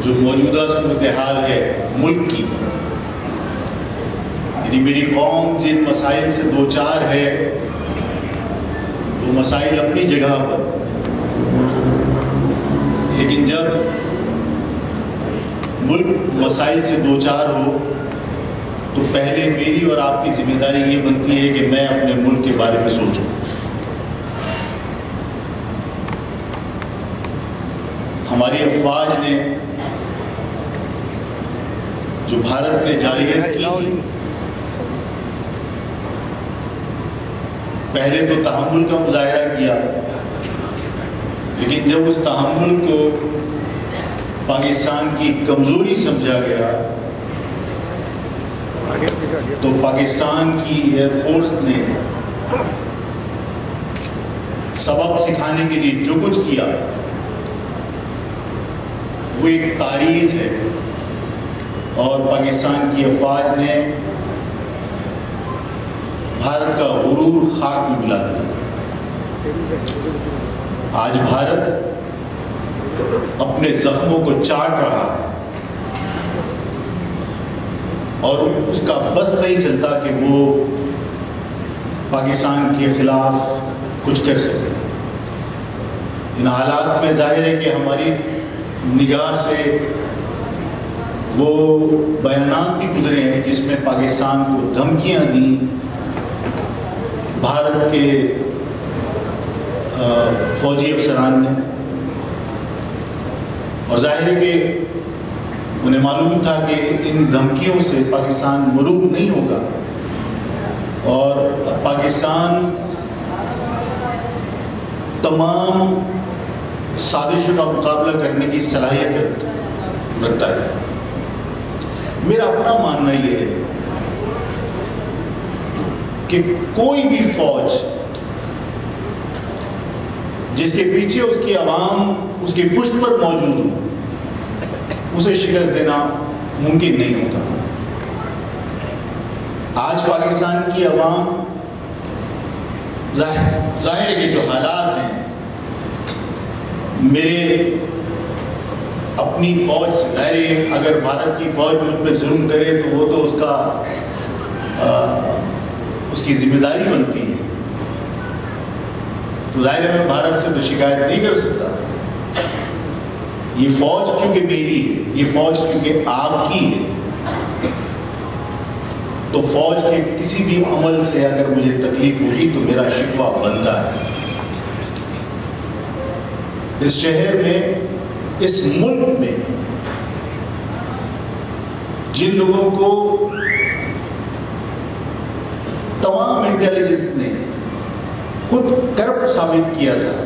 جو موجودہ صورتحال ہے ملک کی، یعنی میری قوم جن مسائل سے دوچار ہے وہ مسائل اپنی جگہ پر، لیکن جب ملک مسائل سے دوچار ہو تو پہلے میری اور آپ کی ذمہ داری یہ بنتی ہے کہ میں اپنے ملک کے بارے میں سوچوں۔ ہماری افواج نے جو بھارت میں جارحیت کی تھی، پہلے تو تحمل کا مظاہرہ کیا، لیکن جب اس تحمل کو پاکستان کی کمزوری سمجھا گیا تو پاکستان کی ایئر فورس نے سبق سکھانے کے لیے جو کچھ کیا وہ ایک تاریخ ہے، اور پاکستان کی افواج نے بھارت کا غرور خاک میں ملا دیا۔ آج بھارت اپنے زخموں کو چاٹ رہا ہے اور اس کا بس نہیں چلتا کہ وہ پاکستان کے خلاف کچھ کر سکے۔ ان حالات میں ظاہر ہے کہ ہماری نگاہ سے وہ بیانات بھی گزرے ہیں جس میں پاکستان کو دھمکیاں دیں بھارت کے فوجی افسران نے، اور ظاہر ہے کہ انہیں معلوم تھا کہ ان دھمکیوں سے پاکستان مروب نہیں ہوگا اور پاکستان تمام سازشوں کا مقابلہ کرنے کی صلاحیت رکھتا ہے۔ میرا اپنا ماننا یہ ہے کہ کوئی بھی فوج جس کے پیچھے اس کی عوام اس کی پشت پر موجود ہو، اسے شکست دینا ممکن نہیں ہوتا۔ آج پاکستان کی عوام ظاہر ہے کہ جو حالات ہیں، میرے اپنی فوج ظاہر ہے اگر بھارت کی فوج مجھ پہ ظلم کرے تو وہ تو اس کی ذمہ داری بنتی ہے، تو ظاہر ہے میں بھارت سے تو شکایت نہیں کر سکتا۔ یہ فوج کیونکہ میری ہے، یہ فوج کیونکہ آپ کی ہے، تو فوج کے کسی بھی عمل سے اگر مجھے تکلیف ہوگی تو میرا شکوہ بنتا ہے۔ اس شہر میں، اس ملک میں جن لوگوں کو تمام انٹیلیجنس نے خود کرپٹ ثابت کیا تھا،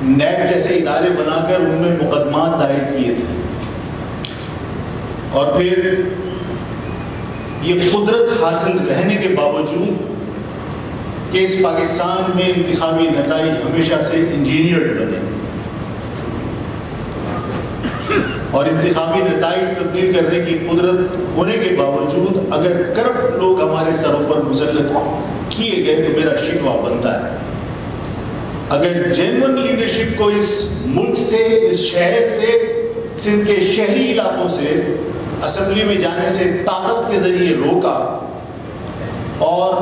نیب جیسے ادارے بنا کر ان میں مقدمات دائر کیے تھے، اور پھر یہ قدرت حاصل رہنے کے باوجود کہ اس پاکستان میں انتخابی نتائج ہمیشہ سے انجینئرڈ بنے اور انتخابی نتائج تبدیل کرنے کی قدرت ہونے کے باوجود اگر کرپٹ لوگ ہمارے سروں پر مسلط کیے گئے تو میرا شکوہ بنتا ہے۔ اگر جینون لیڈرشپ کو اس ملک سے، اس شہر سے، سندھ کے شہری علاقوں سے اسمبلی میں جانے سے طاقت کے ذریعے روکا اور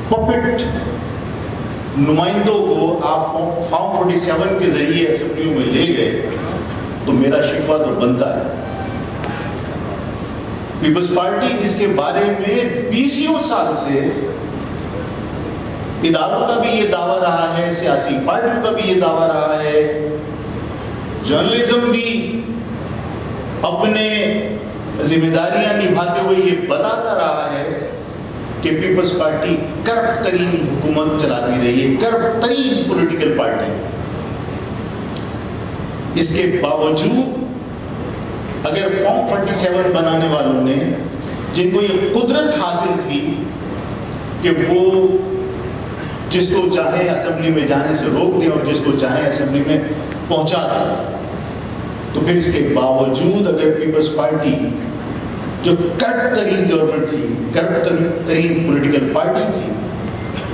پپٹ نمائندوں کو آپ فارم 47 کے ذریعے اسمبلیوں میں لے گئے تو میرا شکوہ تو بنتا ہے۔ پیپلز پارٹی جس کے بارے میں 20 سال سے اداروں کا بھی یہ دعویٰ رہا ہے، سیاسی پارٹیوں کا بھی یہ دعویٰ رہا ہے، جرنلزم بھی اپنے ذمہ داریاں نبھاتے ہوئے یہ بتاتا رہا ہے کہ پیپلز پارٹی کرپٹ ترین حکومت چلاتی رہی ہے، کرپٹ ترین پولیٹیکل پارٹی ہے۔ اس کے باوجود اگر فارم 47 بنانے والوں نے، جن کو یہ قدرت حاصل تھی کہ وہ جس کو چاہے اسمبلی میں جانے سے روک دیں اور جس کو چاہے اسمبلی میں پہنچا دیں، تو پھر اس کے باوجود اگر پیپلز پارٹی جو کرپٹ ترین گورنمنٹ تھی، کرپٹ ترین پولیٹیکل پارٹی تھی،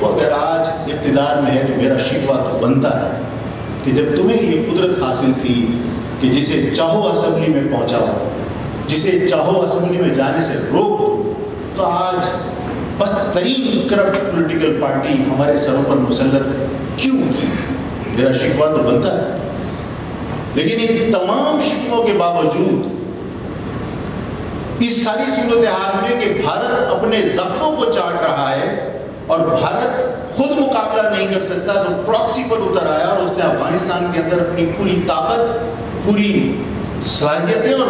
وہ اگر آج اقتدار میں ہے تو میرا شکوہ تو بنتا ہے کہ جب تمہیں یہ قدرت حاصل تھی کہ جسے چاہو اسمبلی میں پہنچاؤ، جسے چاہو اسمبلی میں جانے سے روک دو، تو آج بدترین کرپٹ پولیٹیکل پارٹی ہمارے سروں پر مسلط کیوں کی؟ میرا شکوہ تو بنتا ہے. لیکن ان تمام شکووں کے باوجود اس ساری صورتحال میں کہ بھارت اپنے زخموں کو چاٹ رہا ہے اور بھارت خود مقابلہ نہیں کر سکتا، تو پراکسی پر اتر آیا اور اس نے افغانستان کے اندر اپنی پوری طاقت، پوری صلاحیتیں اور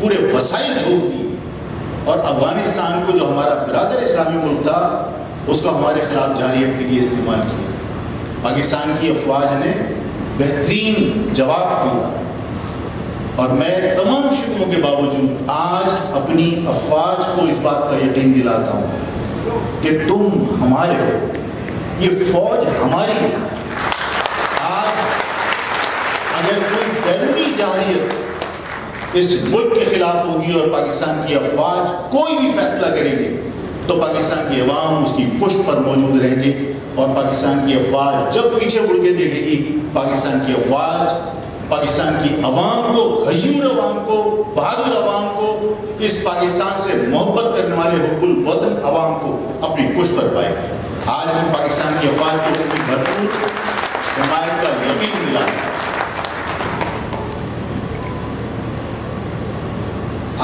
پورے وسائل جھونک دی، اور افغانستان کو جو ہمارا برادر اسلامی ملک تھا اس کو ہمارے خلاف جارحیت کے لیے استعمال کیا. پاکستان کی افواج نے بہترین جواب دیا، اور میں تمام شکووں کے باوجود آج اپنی افواج کو اس بات کا یقین دلاتا ہوں کہ تم ہمارے ہو، یہ فوج ہماری ہے. آج اگر کوئی بیرونی جارحیت اس ملک کے خلاف ہوگی اور پاکستان کی افواج کوئی بھی فیصلہ کریں گے تو پاکستان کی عوام اس کی پشت پر موجود رہیں گے، اور پاکستان کی افواج جب پیچھے مڑ کے دیکھے گی، پاکستان کی افواج پاکستان کی عوام کو، غیور عوام کو، بہادر عوام کو، اس پاکستان سے محبت کرنے والے حب الوطن عوام کو اپنی پشت پر پائیں گے. آج ہم پاکستان کی افواج کو اپنی بھرپور حمایت کا یقین دلاتے ہیں.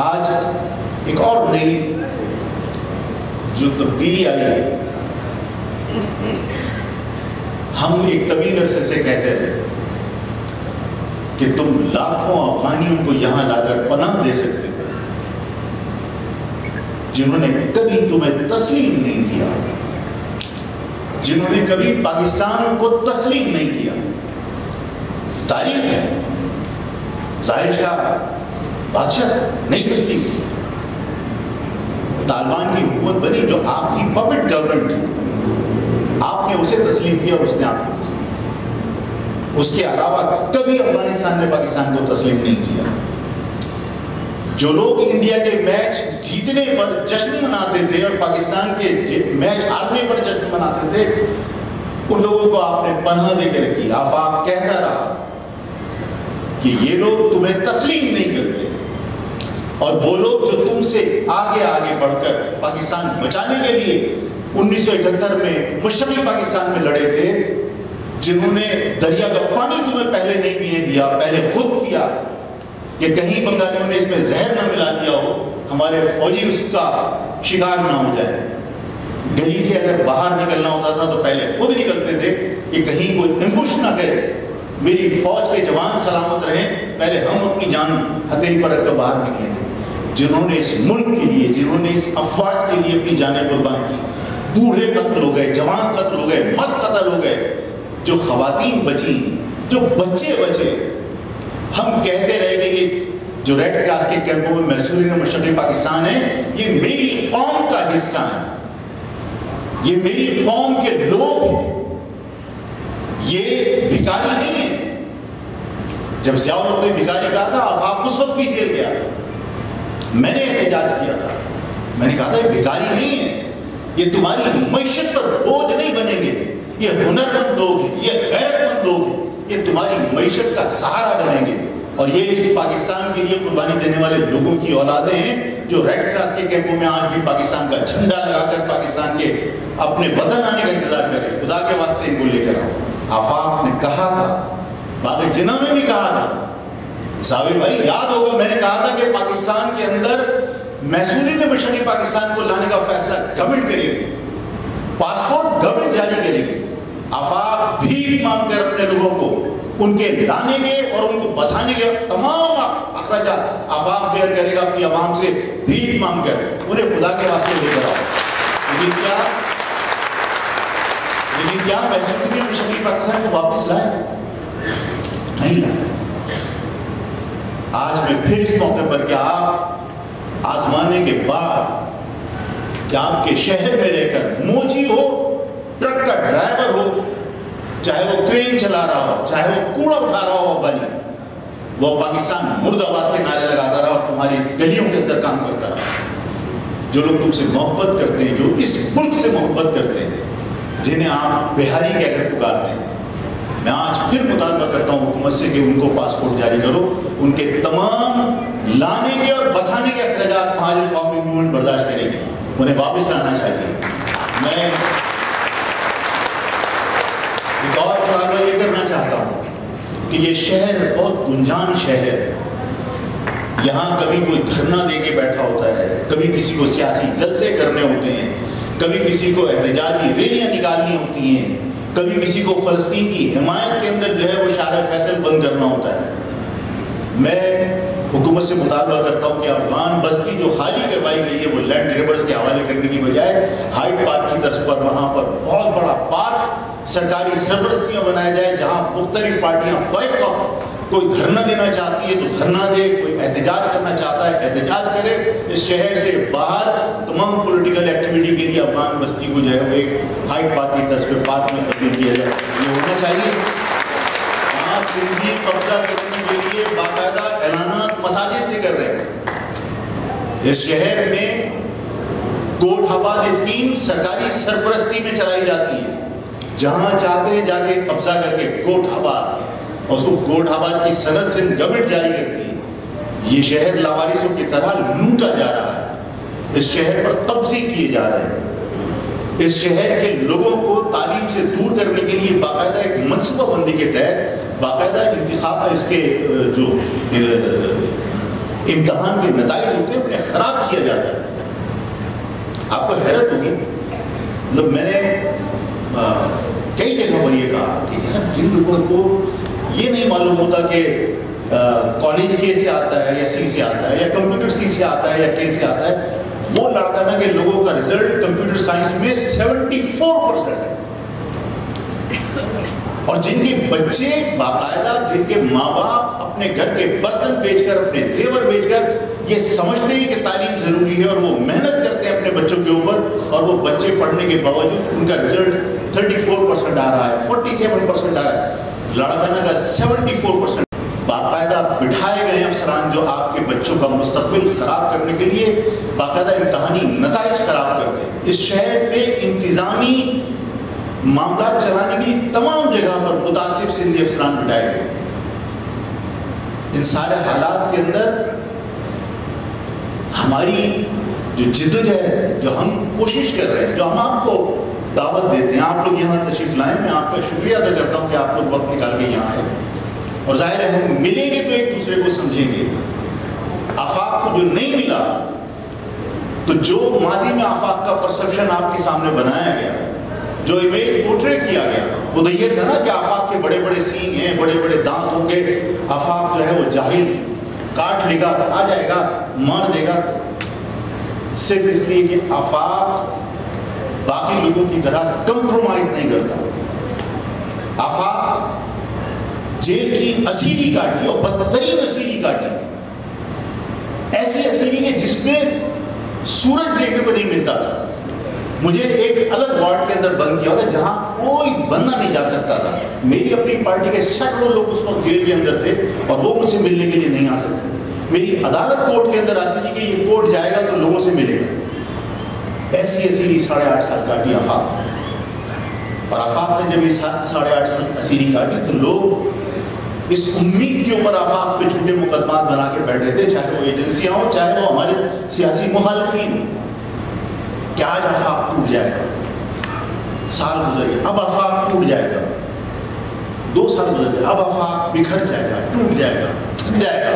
آج ایک اور نئی جو تبدیلی آئی ہے، ہم ایک طویل عرصے سے کہتے رہے کہ تم لاکھوں افغانیوں کو یہاں لا کر پناہ دے سکتے ہو جنہوں نے کبھی تمہیں تسلیم نہیں کیا، جنہوں نے کبھی پاکستان کو تسلیم نہیں کیا. تاریخ ہے، ظاہر شاہ بادشاہ نہیں تسلیم کیا. طالبان کی حکومت بنی جو آپ کی پپٹ گورنمنٹ تھی، آپ نے اسے تسلیم کیا اور اس نے آپ کو تسلیم کیا. اس کے علاوہ کبھی افغانستان نے پاکستان کو تسلیم نہیں کیا. جو لوگ انڈیا کے میچ جیتنے پر جشن مناتے تھے اور پاکستان کے میچ ہارنے پر جشن مناتے تھے، ان لوگوں کو آپ نے پناہ دے کے رکھی. آفاق کہتا رہا کہ یہ لوگ تمہیں تسلیم نہیں کرتے، اور وہ لوگ جو تم سے آگے آگے بڑھ کر پاکستان بچانے کے لیے 1971 میں مشرقی پاکستان میں لڑے تھے، جنہوں نے دریا کا پانی تمہیں پہلے نہیں پینے دیا، پہلے خود پیا کہ کہیں بنگالیوں نے اس میں زہر نہ ملا دیا ہو، ہمارے فوجی اس کا شکار نہ ہو جائے. گلی سے اگر باہر نکلنا ہوتا تھا تو پہلے خود نکلتے تھے کہ کہیں کوئی ایمبوش نہ کرے، میری فوج کے جوان سلامت رہیں، پہلے ہم اپنی جان ہتھیلی پر رکھ کر باہر نکلیں گے. جنہوں نے اس ملک کے لیے، جنہوں نے اس افواج کے لیے اپنی جانیں قربان کی، بوڑھے قتل ہو گئے، جوان قتل ہو گئے، مرد قتل ہو گئے، جو خواتین بچی، جو بچے بچے. ہم کہتے رہے کہ یہ جو ریڈ کراس کے کیمپوں میں محصولین مشرقی پاکستان ہے، یہ میری قوم کا حصہ ہے، یہ میری قوم کے لوگ ہیں، یہ بھکاری نہیں ہے. جب ضیاء الحق نے بھکاری کہا تھا، آفاق اس وقت بھی جیل گیا تھا، میں نے احتجاج کیا تھا، میں نے کہا تھا یہ بھکاری نہیں ہے، یہ تمہاری معیشت پر بوجھ نہیں بنیں گے، یہ ہنر مند لوگ ہیں، یہ غیرت مند لوگ ہیں، یہ تمہاری معیشت کا سہارا بنیں گے. اور یہ اس پاکستان کے لیے قربانی دینے والے لوگوں کی اولادیں ہیں جو ریڈ کراس کے کیمپوں میں آج بھی پاکستان کا جھنڈا لگا کر پاکستان کے اپنے وطن آنے کا انتظار کر رہے. خدا کے واسطے ان کو لے کر آؤ. آفاق نے کہا تھا، باغ جناح میں بھی کہا تھا، ثابت بھائی یاد ہوگا میں نے کہا تھا کہ پاکستان کے اندر محصولین مشرقی پاکستان کو لانے کا فیصلہ گورنمنٹ کرے گی، پاسپورٹ گورنمنٹ جاری کرے گی. آفاق بھیک مانگ کر اپنے لوگوں کو ان کے لانے کے اور ان کو بسانے کے تمام اخراجات آفاق بیئر کرے گا اپنی عوام سے بھیک مانگ کر. انہیں خدا کے واسطے لے کر آؤ. لیکن کیا محصولین مشرقی پاکستان کو واپس لائے؟ نہیں لائے. آج میں پھر اس موقع پر کہ آپ آزمانے کے بعد کہ آپ کے شہر میں رہ کر موچی ہو، ٹرک کا ڈرائیور ہو، چاہے وہ کرین چلا رہا ہو، چاہے وہ کوڑا اٹھا رہا ہو بنی، وہ پاکستان مرد آباد کے نعرے لگاتا رہا اور تمہاری گلیوں کے اندر کام کرتا رہا. جو لوگ تم سے محبت کرتے ہیں، جو اس ملک سے محبت کرتے ہیں، جنہیں آپ بہاری کہہ کر پکارتے ہیں، میں آج پھر مطالبہ کرتا ہوں حکومت سے کہ ان کو پاسپورٹ جاری کرو. ان کے تمام لانے کے اور بسانے کے اخراجات مہاجر قومی موومنٹ برداشت کرے گی. انہیں واپس لانا چاہیے. میں ایک اور مطالبہ یہ کرنا چاہتا ہوں کہ یہ شہر بہت گنجان شہر ہے. یہاں کبھی کوئی دھرنا دے کے بیٹھا ہوتا ہے, کبھی کسی کو سیاسی جلسے کرنے ہوتے ہیں, کبھی کسی کو احتجاجی ریلیاں نکالنی ہوتی ہیں, کبھی کسی کو فلسطین کی حمایت کے اندر جو ہے وہ شارع فیصل بند کرنا ہوتا ہے. میں حکومت سے مطالبہ کرتا ہوں کہ افغان بستی جو خالی کروائی گئی ہے وہ لینڈ گریبرز کے حوالے کرنے کی بجائے ہائیڈ پارک کی طرز پر وہاں پر بہت بڑا پارک سرکاری سرپرستیاں بنایا جائے, جہاں مختلف پارٹیاں بیک وقت کوئی دھرنا دینا چاہتی ہے تو دھرنا دے, کوئی احتجاج کرنا چاہتا ہے احتجاج کرے. اس شہر سے باہر تمام پولیٹیکل ایکٹیویٹی کے لیے افغان بستی کو جو ہے وہ ایک ہائیڈ پارک کی طرز پہ پارک میں تبدیل کیا جائے. یہ ہونا چاہیے. وہاں سندھی قبضہ کرنے کے لیے باقاعدہ اعلانات مساجد سے کر رہے ہیں. اس شہر میں کوٹ آباد اسکیم سرکاری سرپرستی میں چلائی جاتی ہے. جہاں چاہتے ہیں جا کے قبضہ کر کے کوٹ آباد, اور اس کو کوٹ آباد کی سند سے گورنمنٹ جاری کرتی ہے. یہ شہر لاوارثوں کی طرح لوٹا جا رہا ہے. اس شہر پر قبضے کیے جا رہے ہیں. اس شہر کے لوگوں کو تعلیم سے دور کرنے کے لیے باقاعدہ ایک منصوبہ بندی کے تحت باقاعدہ انتخاب اس کے جو امتحان کے نتائج ہوتے ہیں انہیں خراب کیا جاتا ہے. آپ کو حیرت ہوگی, مطلب میں نے کئی جگہ پر یہ کہا کہ یار جن لوگوں کو یہ نہیں معلوم ہوتا کہ کالج کے سے آتا ہے یا سی سے آتا ہے یا کمپیوٹر سی سے آتا ہے یا کے سے آتا ہے, وہ لڑکا تھا کہ لوگوں کا رزلٹ کمپیوٹر سائنس میں 74% ہے. اور جن کے بچے باقاعدہ, جن کے ماں باپ اپنے گھر کے برتن بیچ کر, اپنے زیور بیچ کر یہ سمجھتے ہیں کہ تعلیم ضروری ہے اور وہ محنت کرتے ہیں اپنے بچوں کے اوپر, اور وہ بچے پڑھنے کے باوجود ان کا رزلٹ 34% آ رہا ہے, 47% آ رہا ہے. لڑکانہ کا 74%. باقاعدہ بٹھائے گئے افسران جو آپ کے بچوں کا مستقبل خراب کرنے کے لیے باقاعدہ امتحانی نتائج خراب کرتے ہیں. اس شہر میں انتظامی معاملات چلانے کے لیے تمام جگہ پر متعصب سندھی افسران بٹھائے گئے. ان سارے حالات کے اندر ہماری جو جدوجہد ہے, جو ہم کوشش کر رہے ہیں, جو ہم آپ کو دعوت دیتے ہیں, آپ لوگ یہاں تشریف لائیں, میں آپ کا شکریہ ادا کرتا ہوں کہ آپ لوگ وقت نکال کے یہاں آئے. اور ظاہر ہے ہم ملیں گے تو ایک دوسرے کو سمجھیں گے. آفاق کو جو نہیں ملا, تو جو ماضی میں آفاق کا پرسپشن آپ کے سامنے بنایا گیا, جو امیج پورٹری کیا گیا, وہ تو یہ تھا نا کہ آفاق کے بڑے بڑے سینگ ہیں, بڑے بڑے دانت ہوں گے, آفاق جو ہے وہ جاہل, کاٹ لے گا, آ جائے گا, مار دے گا. صرف اس لیے کہ آفاق باقی لوگوں کی طرح کمپرومائز نہیں کرتا. آفاق جیل کی اسیری کاٹی, اور بدترین اسیری کاٹی, ایسی اسیری کہ جس میں سورج دیکھنے کو نہیں ملتا تھا. مجھے ایک الگ وارڈ کے اندر بند کیا ہوتا جہاں کوئی بندہ نہیں جا سکتا تھا. میری اپنی پارٹی کے سینکڑوں لوگ اس وقت جیل کے اندر تھے اور وہ مجھ سے ملنے کے لیے نہیں آ سکتے. میری عدالت کورٹ کے اندر آتی تھی کہ یہ کورٹ جائے گا تو لوگوں سے ملے گا. ایسی اسیری 8.5 سال کاٹی آفاق. اور آفاق نے جب یہ 8.5 سال اسیری کاٹی تو لوگ اس امید کے اوپر آفاق پہ جھوٹے مقدمات بنا کے بیٹھے تھے, چاہے وہ ایجنسیاں ہوں, چاہے وہ ہمارے سیاسی مخالفین ہوں, کہ آج آفاق ٹوٹ جائے گا. سال گزر گئے, اب آفاق ٹوٹ جائے گا. 2 سال گزر گئے, اب آفاق بکھر جائے گا, ٹوٹ جائے گا, تھک جائے گا.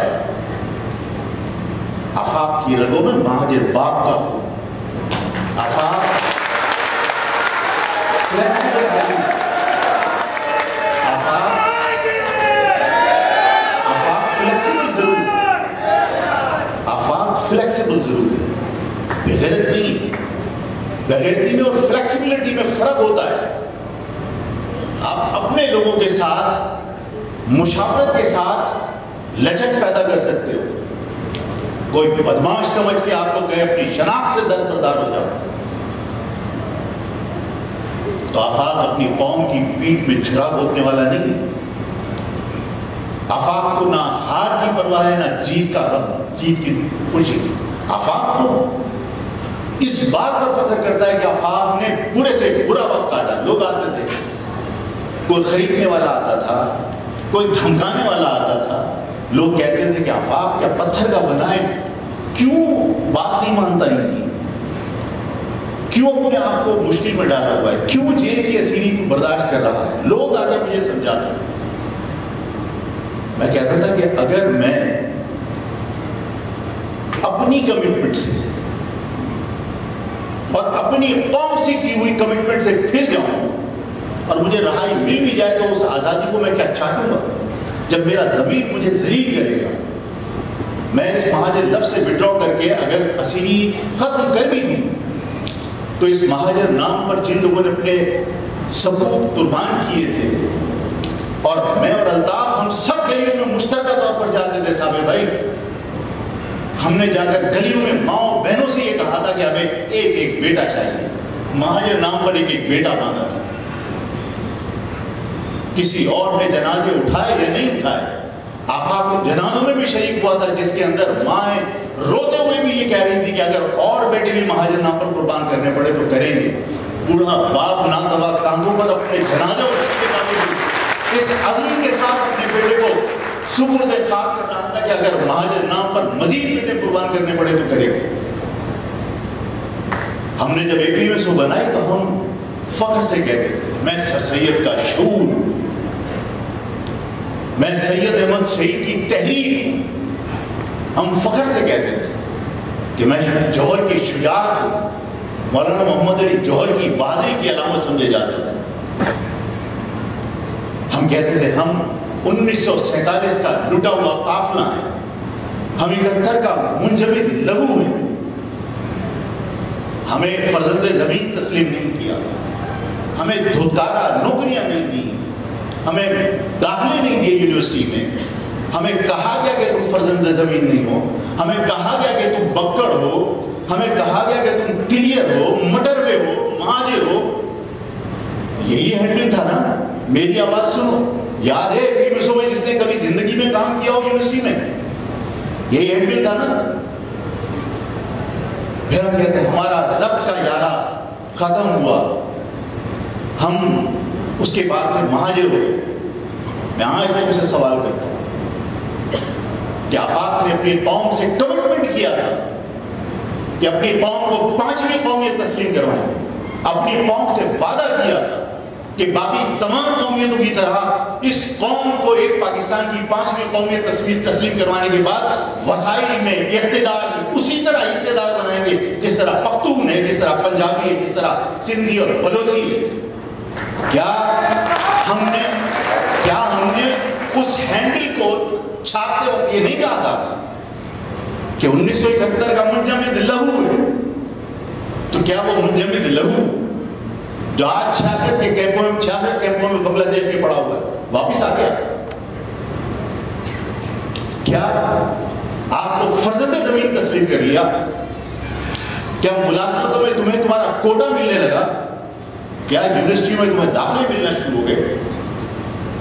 آفاق کی رگوں میں مہاجر باپ کا خون. آفاق فلیکسیبل ہے. آفاق فلیکسیبل ضرور ہے. آفاق فلیکسیبل ضرور ہے, بغیرت نہیں ہے. بغیرتی میں اور فلیکسیبلٹی میں فرق ہوتا ہے. آپ اپنے لوگوں کے ساتھ مشاورت کے ساتھ لچک پیدا کر سکتے ہو. کوئی بدماش سمجھ کے آپ کو کہے اپنی شناخت سے دربردار ہو جاؤ, تو آفاق اپنی قوم کی پیٹھ میں چھرا گھونپنے والا نہیں ہے. آفاق کو نہ ہار کی پرواہ ہے, نہ جیت کا غم, جیت کی خوشی. آفاق کو اس بات پر فخر کرتا ہے کہ آفاق نے برے سے برا وقت کاٹا. لوگ آتے تھے, کوئی خریدنے والا آتا تھا, کوئی دھمکانے والا آتا تھا، لوگ کہتے تھے کہ آفاق کیا پتھر کا بنا ہے، کیوں بات نہیں مانتا ان کی، کیوں اپنے آپ کو مشکل میں ڈالا ہوا ہے، کیوں جیل کی اسیری تو برداشت کر رہا ہے. لوگ آ کے مجھے سمجھاتے تھے. میں کہتا تھا کہ اگر میں اپنی کمٹمنٹ سے اور اپنی قوم سے کی ہوئی کمٹمنٹ سے پھر جاؤں اور مجھے رہائی مل بھی جائے تو اس آزادی کو میں کیا چاہوں گا؟ جب میرا ضمیر مجھے ذلیل کرے گا، میں اس مہاجر لفظ سے وڈرا کر کے اگر اسیری ختم کر بھی دی تو اس مہاجر نام پر جن لوگوں نے اپنے ثبوت قربان کیے تھے، اور میں اور الطاف ہم سب گلیوں میں مشترکہ طور پر جاتے تھے. صابر بھائی، ہم نے جا کر گلیوں میں ماؤں بہنوں سے یہ کہا تھا کہ ہمیں ایک ایک بیٹا چاہیے. مہاجر نام پر ایک ایک بیٹا مانگا تھا. کسی اور نے جنازے اٹھائے یا نہیں اٹھائے، آفاق ان جنازوں میں بھی شریک ہوا تھا جس کے اندر مائیں روتے ہوئے بھی یہ کہہ رہی تھی کہ اگر اور بیٹے بھی مہاجر نام پر قربان کرنے پڑے تو کریں گے. بوڑھا باپ ناتوا کاندھوں پر اپنے جنازے اٹھانے اس عزم کے ساتھ اپنے بیٹے کو سپرد خاک کر رہا تھا کہ اگر مہاجر نام پر مزید بیٹے قربان کرنے پڑے تو کریں گے. ہم نے جب APMSO بنائی تو ہم فخر سے کہتے تھے میں سر سید کا شعور ہوں، میں سید احمد شہید کی تحریر ہوں. ہم فخر سے کہتے تھے کہ میں جوہر کی شجاعت ہوں، مولانا محمد علی جوہر کی بہادری کی علامت سمجھے جاتے تھے. ہم کہتے تھے ہم 1947 کا لٹا ہوا قافلہ ہے، ہم 71 کا منجمد لہو ہے. ہمیں فرزند زمین تسلیم نہیں کیا، ہمیں دھتکارا نوکریاں نہیں دی، ہمیں داخلے نہیں دیے یونیورسٹی میں. ہمیں کہا گیا کہ تم فرزند زمین نہیں ہو، ہمیں کہا گیا کہ تم بکڑ ہو، ہمیں کہا گیا کہ تم کلیئر ہو، مٹروے ہو، مہاجر ہو. یہی ہینڈل تھا نا. میری آواز سنو، یاد ہے APMSO میں جس نے کبھی زندگی میں کام کیا ہو یونیورسٹی میں، یہی ہینڈل تھا نا. پھر ہم کہتے ہیں ہمارا ضبط کا یارہ ختم ہوا، ہم اس کے بعد میں مہاجر ہو گئے. میں آج میں اسے سوال کرتا ہوں کہ آفاق نے اپنی قوم سے کمٹمنٹ کیا تھا کہ اپنی قوم کو 5ویں قومیت تسلیم کروائیں گے. اپنی قوم سے وعدہ کیا تھا کہ باقی تمام قومیتوں کی طرح اس قوم کو ایک پاکستان کی 5ویں قومیت تسلیم کروانے کے بعد وسائل میں، اقتدار میں اسی طرح حصے دار بنائیں گے جس طرح پختون ہے، جس طرح پنجابی ہے، جس طرح سندھی اور بلوچی ہے. کیا ہم نے اس ہینڈل کو چھاپتے وقت یہ نہیں کہا تھا کہ 1971 کا منجمد لہو ہے؟ تو کیا وہ منجمد لہو جو آج 66 کیمپوں میں بنگلہ دیش میں پڑا ہوا ہے واپس آ گیا؟ کیا آپ کو فرزند زمین تسلیم کر لیا؟ کیا ملازمتوں میں تمہیں تمہارا کوٹا ملنے لگا؟ کیا یونیورسٹی میں تمہیں داخلے ملنا شروع ہو گئے؟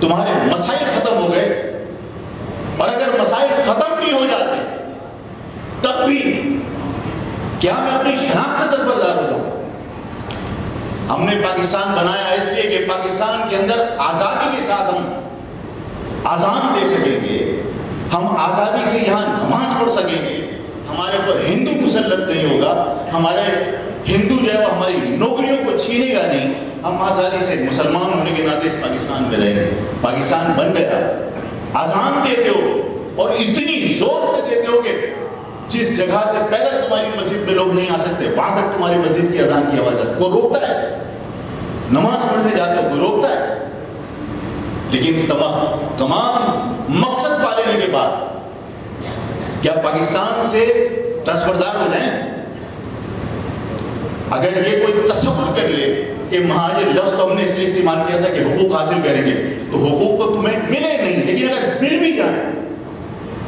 تمہارے مسائل ختم ہو گئے؟ اور اگر مسائل ختم بھی ہو جاتے تب بھی کیا میں اپنی شناخت سے دستبردار ہو جاؤں؟ ہم نے پاکستان بنایا اس لیے کہ پاکستان کے اندر آزادی کے ساتھ ہم آزان دے سکیں گے، ہم آزادی سے یہاں نماز پڑھ سکیں گے، ہمارے اوپر ہندو مسلط نہیں ہوگا، ہمارے ہندو جو ہے وہ ہماری نوکریوں کو چھینے گا نہیں، ہم آزادی سے مسلمان ہونے کے ناطے اس پاکستان میں رہیں گے. پاکستان بن گیا. آزان دیتے ہو اور اتنی زور سے دیتے ہو کہ جس جگہ سے پیدل تمہاری مسجد میں لوگ نہیں آ سکتے وہاں تک تمہاری مسجد کی اذان کی آواز آتی. کوئی روکتا ہے؟ نماز پڑھنے جاتے ہو کوئی روکتا ہے؟ لیکن تمام مقصد پا لینے کے بعد کیا پاکستان سے دستبردار ہو جائیں؟ اگر یہ کوئی تصور کر لے کہ مہاجر لفظ تو ہم نے اس لیے استعمال کیا تھا کہ حقوق حاصل کریں گے، تو حقوق تو تمہیں ملے نہیں، لیکن اگر مل بھی جائیں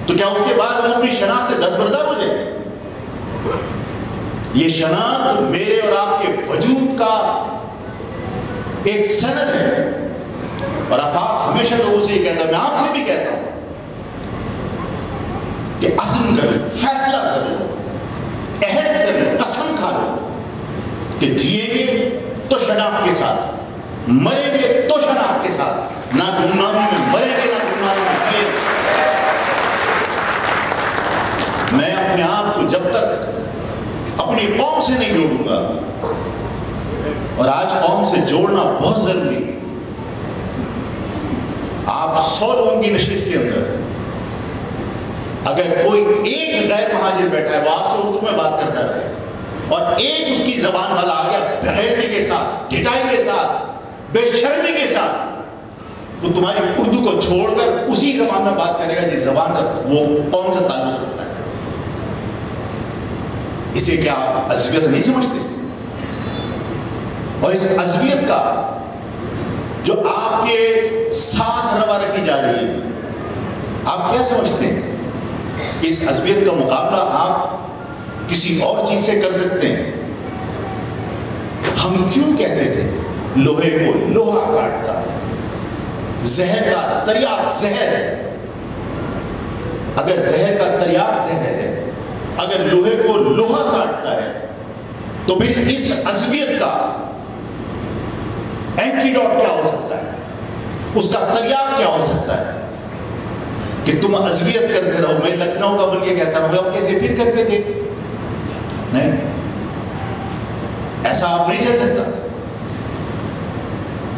تو کیا اس کے بعد ہم اپنی شناخت سے دستبردار ہو جائیں؟ یہ شناخت میرے اور آپ کے وجود کا ایک سند ہے. اور آفاق ہمیشہ لوگوں سے یہ کہتا ہے، میں آپ سے بھی کہتا ہوں کہ عزم کر لو، فیصلہ کر لو، عہد کر لو، قسم کھا لو کہ جیئیں گے تو شناخت کے ساتھ، مریں گے تو شناخت کے ساتھ. نہ گمنامی میں مریں گے، نہ جب تک اپنی قوم سے نہیں جوڑوں گا. اور آج قوم سے جوڑنا بہت ضروری ہے. آپ 100 لوگوں کی نشست کے اندر اگر کوئی ایک غیر مہاجر بیٹھا ہے وہ آپ سے اردو میں بات کرتا رہے اور ایک اس کی زبان والا آ گیا بغیرتی کے ساتھ, ڈھٹائی کے ساتھ, بے شرمی کے ساتھ, وہ تمہاری اردو کو چھوڑ کر اسی زبان میں بات کرے گا جس زبان کا وہ کون سا تعلق رکھتا ہے. اسے کیا آپ عصبیت نہیں سمجھتے؟ اور اس عصبیت کا جو آپ کے ساتھ روا رکھی جا رہی ہے, آپ کیا سمجھتے ہیں کہ اس عصبیت کا مقابلہ آپ کسی اور چیز سے کر سکتے ہیں؟ ہم کیوں کہتے تھے لوہے کو لوہا کاٹتا ہے, زہر کا تریاق زہر ہے. اگر زہر کا تریاق زہر ہے, اگر لوہے کو لوہا کاٹتا ہے, تو پھر اس عصبیت کا اینٹیڈوٹ کیا ہو سکتا ہے, اس کا تریاق کیا ہو سکتا ہے کہ تم عصبیت کرتے رہو. میں لکھنؤ کا بن کے کہتا ہوں اب کیسے پھر کر کے دیکھ. نہیں, ایسا آپ نہیں چل سکتا.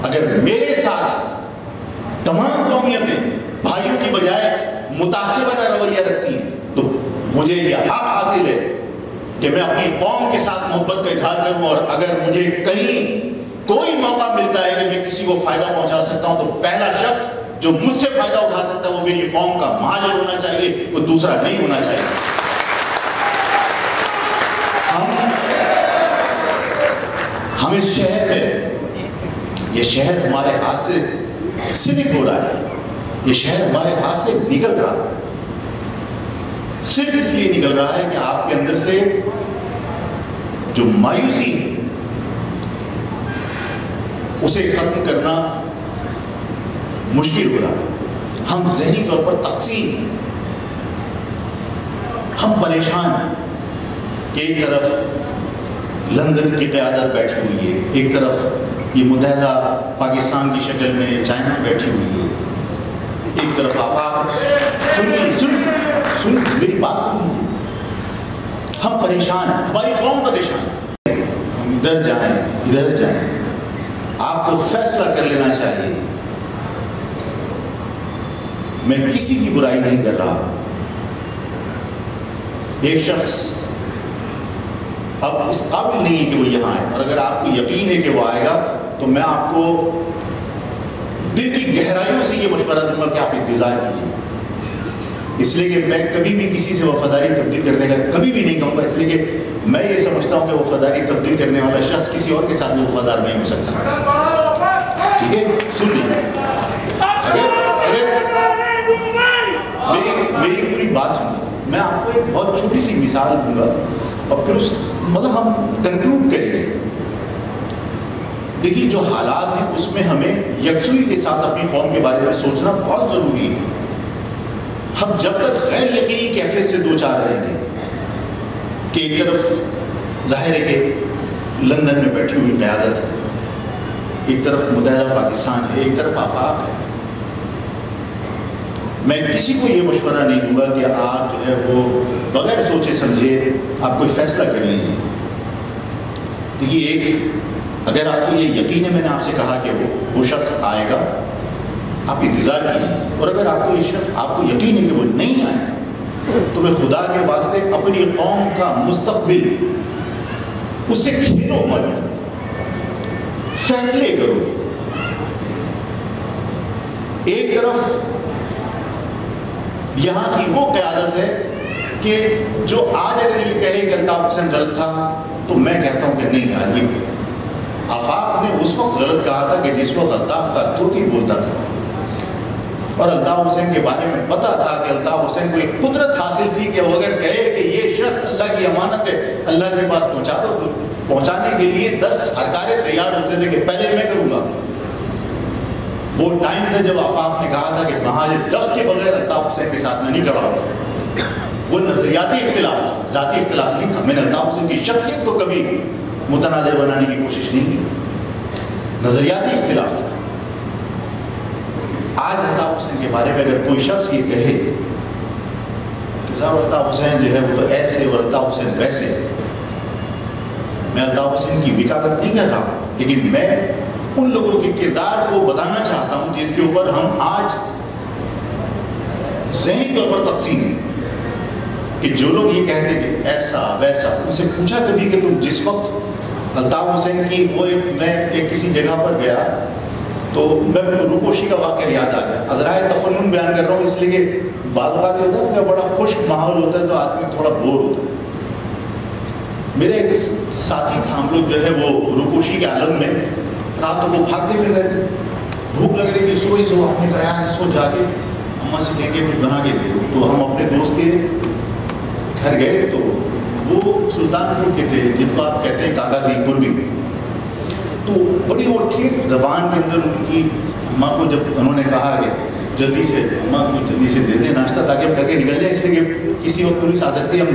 اگر میرے ساتھ تمام قومیتیں بھائیوں کی بجائے متعصبانہ رویہ رکھتی ہیں تو مجھے یہ حق حاصل ہے کہ میں اپنی قوم کے ساتھ محبت کا اظہار کروں. اور اگر مجھے کہیں کوئی موقع ملتا ہے کہ میں کسی کو فائدہ پہنچا سکتا ہوں تو پہلا شخص جو مجھ سے فائدہ اٹھا سکتا ہے وہ میری قوم کا مہاجر ہونا چاہیے, کوئی دوسرا نہیں ہونا چاہیے. ہم اس شہر میں رہتے ہیں, یہ شہر ہمارے ہاتھ سے سلپ ہو رہا ہے, یہ شہر ہمارے ہاتھ سے نکل رہا ہے. صرف اس لیے نکل رہا ہے کہ آپ کے اندر سے جو مایوسی ہے اسے ختم کرنا مشکل ہو رہا ہے. ہم ذہنی طور پر تقسیم ہیں, ہم پریشان ہیں کہ ایک طرف لندن کی قیادت بیٹھی ہوئی ہے, ایک طرف یہ متحدہ پاکستان کی شکل میں چائنا بیٹھی ہوئی ہے, ایک طرف آفاق. سن میری بات سن لیجیے. ہم پریشان ہیں, ہماری قوم پریشان ہے. ہم ادھر جائیں. آپ کو فیصلہ کر لینا چاہیے. میں کسی کی برائی نہیں کر رہا. ایک شخص اب اس قابل نہیں ہے کہ وہ یہاں آئے, اور اگر آپ کو یقین ہے کہ وہ آئے گا تو میں آپ کو دل کی گہرائیوں سے یہ مشورہ دوں گا کہ آپ انتظار کیجیے. اس لیے کہ میں کبھی بھی کسی سے وفاداری تبدیل کرنے کا کبھی بھی نہیں کہوں گا, اس لیے کہ میں یہ سمجھتا ہوں کہ وفاداری تبدیل کرنے والا شخص کسی اور کے ساتھ بھی وفادار نہیں ہو سکتا. ٹھیک ہے, سن لیجیے. میری پوری بات سنیے. میں آپ کو ایک بہت چھوٹی سی مثال دوں گا اور پھر اس ہم کنکلوڈ کریں گے. دیکھیے جو حالات ہیں اس میں ہمیں یکسوئی کے ساتھ اپنی قوم کے بارے میں سوچنا بہت ضروری ہے. ہم جب تک غیر یقینی کیفیت سے دو چار رہیں گے کہ ایک طرف ظاہر ہے کہ لندن میں بیٹھی ہوئی قیادت ہے, ایک طرف متحدہ پاکستان ہے, ایک طرف آفاق ہے. میں کسی کو یہ مشورہ نہیں دوں گا کہ آپ جو ہے وہ بغیر سوچے سمجھے آپ کوئی فیصلہ کر لیجیے. دیکھیے, ایک اگر آپ کو یہ یقین ہے, میں نے آپ سے کہا کہ وہ شخص آئے گا, آپ انتظار کیجیے. اور اگر آپ کو یہ شخص آپ کو یقین ہے کہ وہ نہیں آئے گا تو میں خدا کے واسطے اپنی قوم کا مستقبل اس سے کھیلو مت, فیصلے کرو. ایک طرف یہاں کی وہ قیادت ہے کہ جو آج اگر یہ کہے کہ الطاف حسین غلط تھا تو میں کہتا ہوں کہ نہیں یار, یہ آفاق نے اس وقت غلط کہا تھا کہ جس وقت الطاف کا طوطی بولتا تھا, اور الطاف حسین کے بارے میں پتا تھا کہ الطاف حسین کو ایک قدرت حاصل تھی کہ وہ اگر کہے کہ یہ شخص اللہ کی امانت ہے, اللہ کے پاس پہنچا دو, پہنچانے کے لیے 10 ارکان تیار ہوتے تھے کہ پہلے میں کروں گا. وہ ٹائم تھا جب آفاق نے کہا تھا کہ مہاجر لفظ کے بغیر الطاف حسین کے ساتھ میں نہیں کھڑا ہوں. وہ نظریاتی اختلاف تھا, ذاتی اختلاف نہیں تھا. میں نے الطاف حسین کی شخصیت کو کبھی متنازع بنانے کی کوشش نہیں کی, نظریاتی اختلاف تھا. آج الطاف حسین کے بارے میں اگر کوئی شخص یہ کہے کہ صاحب الطاف حسین جو ہے وہ تو ایسے اور الطاف حسین ویسے. میں الطاف حسین کی وکالت نہیں کر رہا، لیکن میں ان لوگوں کے کردار کو بتانا چاہتا ہوں جس کے اوپر ہم آج ذہنی طور پر تقسیم ہیں. کہ جو لوگ یہ کہتے ہیں کہ ایسا ویسا، ان سے پوچھا کبھی کہ تم جس وقت الطاف حسین کی میں ایک کسی جگہ پر گیا تو میں روپوشی کا واقعہ یاد آ گیا. عذرائے تفنن بیان کر رہا ہوں اس لیے کہ بعض اوقات ہوتا ہے کہ بڑا خشک ماحول ہوتا ہے تو آدمی تھوڑا بور ہوتا ہے. میرے ایک ساتھی تھا، ہم لوگ جو ہے وہ روپوشی کے عالم میں راتوں کو بھاگتے پھر رہے تھے. بھوک لگ رہی تھی صبح ہم نے کہا یار اس کو جا کے اماں سے کہیں گے کچھ بنا کے دے دو. تو ہم اپنے دوست کے گھر گئے تو وہ سلطان پور کے تھے جن کو آپ کہتے ہیں کاکا دی پوروی. تو بڑی وہ ٹھیک زبان کے اندر ان کی اماں کو جب انہوں نے کہا کہ جلدی سے اماں کو جلدی سے دے دیں ناشتہ تاکہ ہم کر کے نکل جائیں، اس لیے کہ کسی وقت پولیس آ سکتی ہے، ہم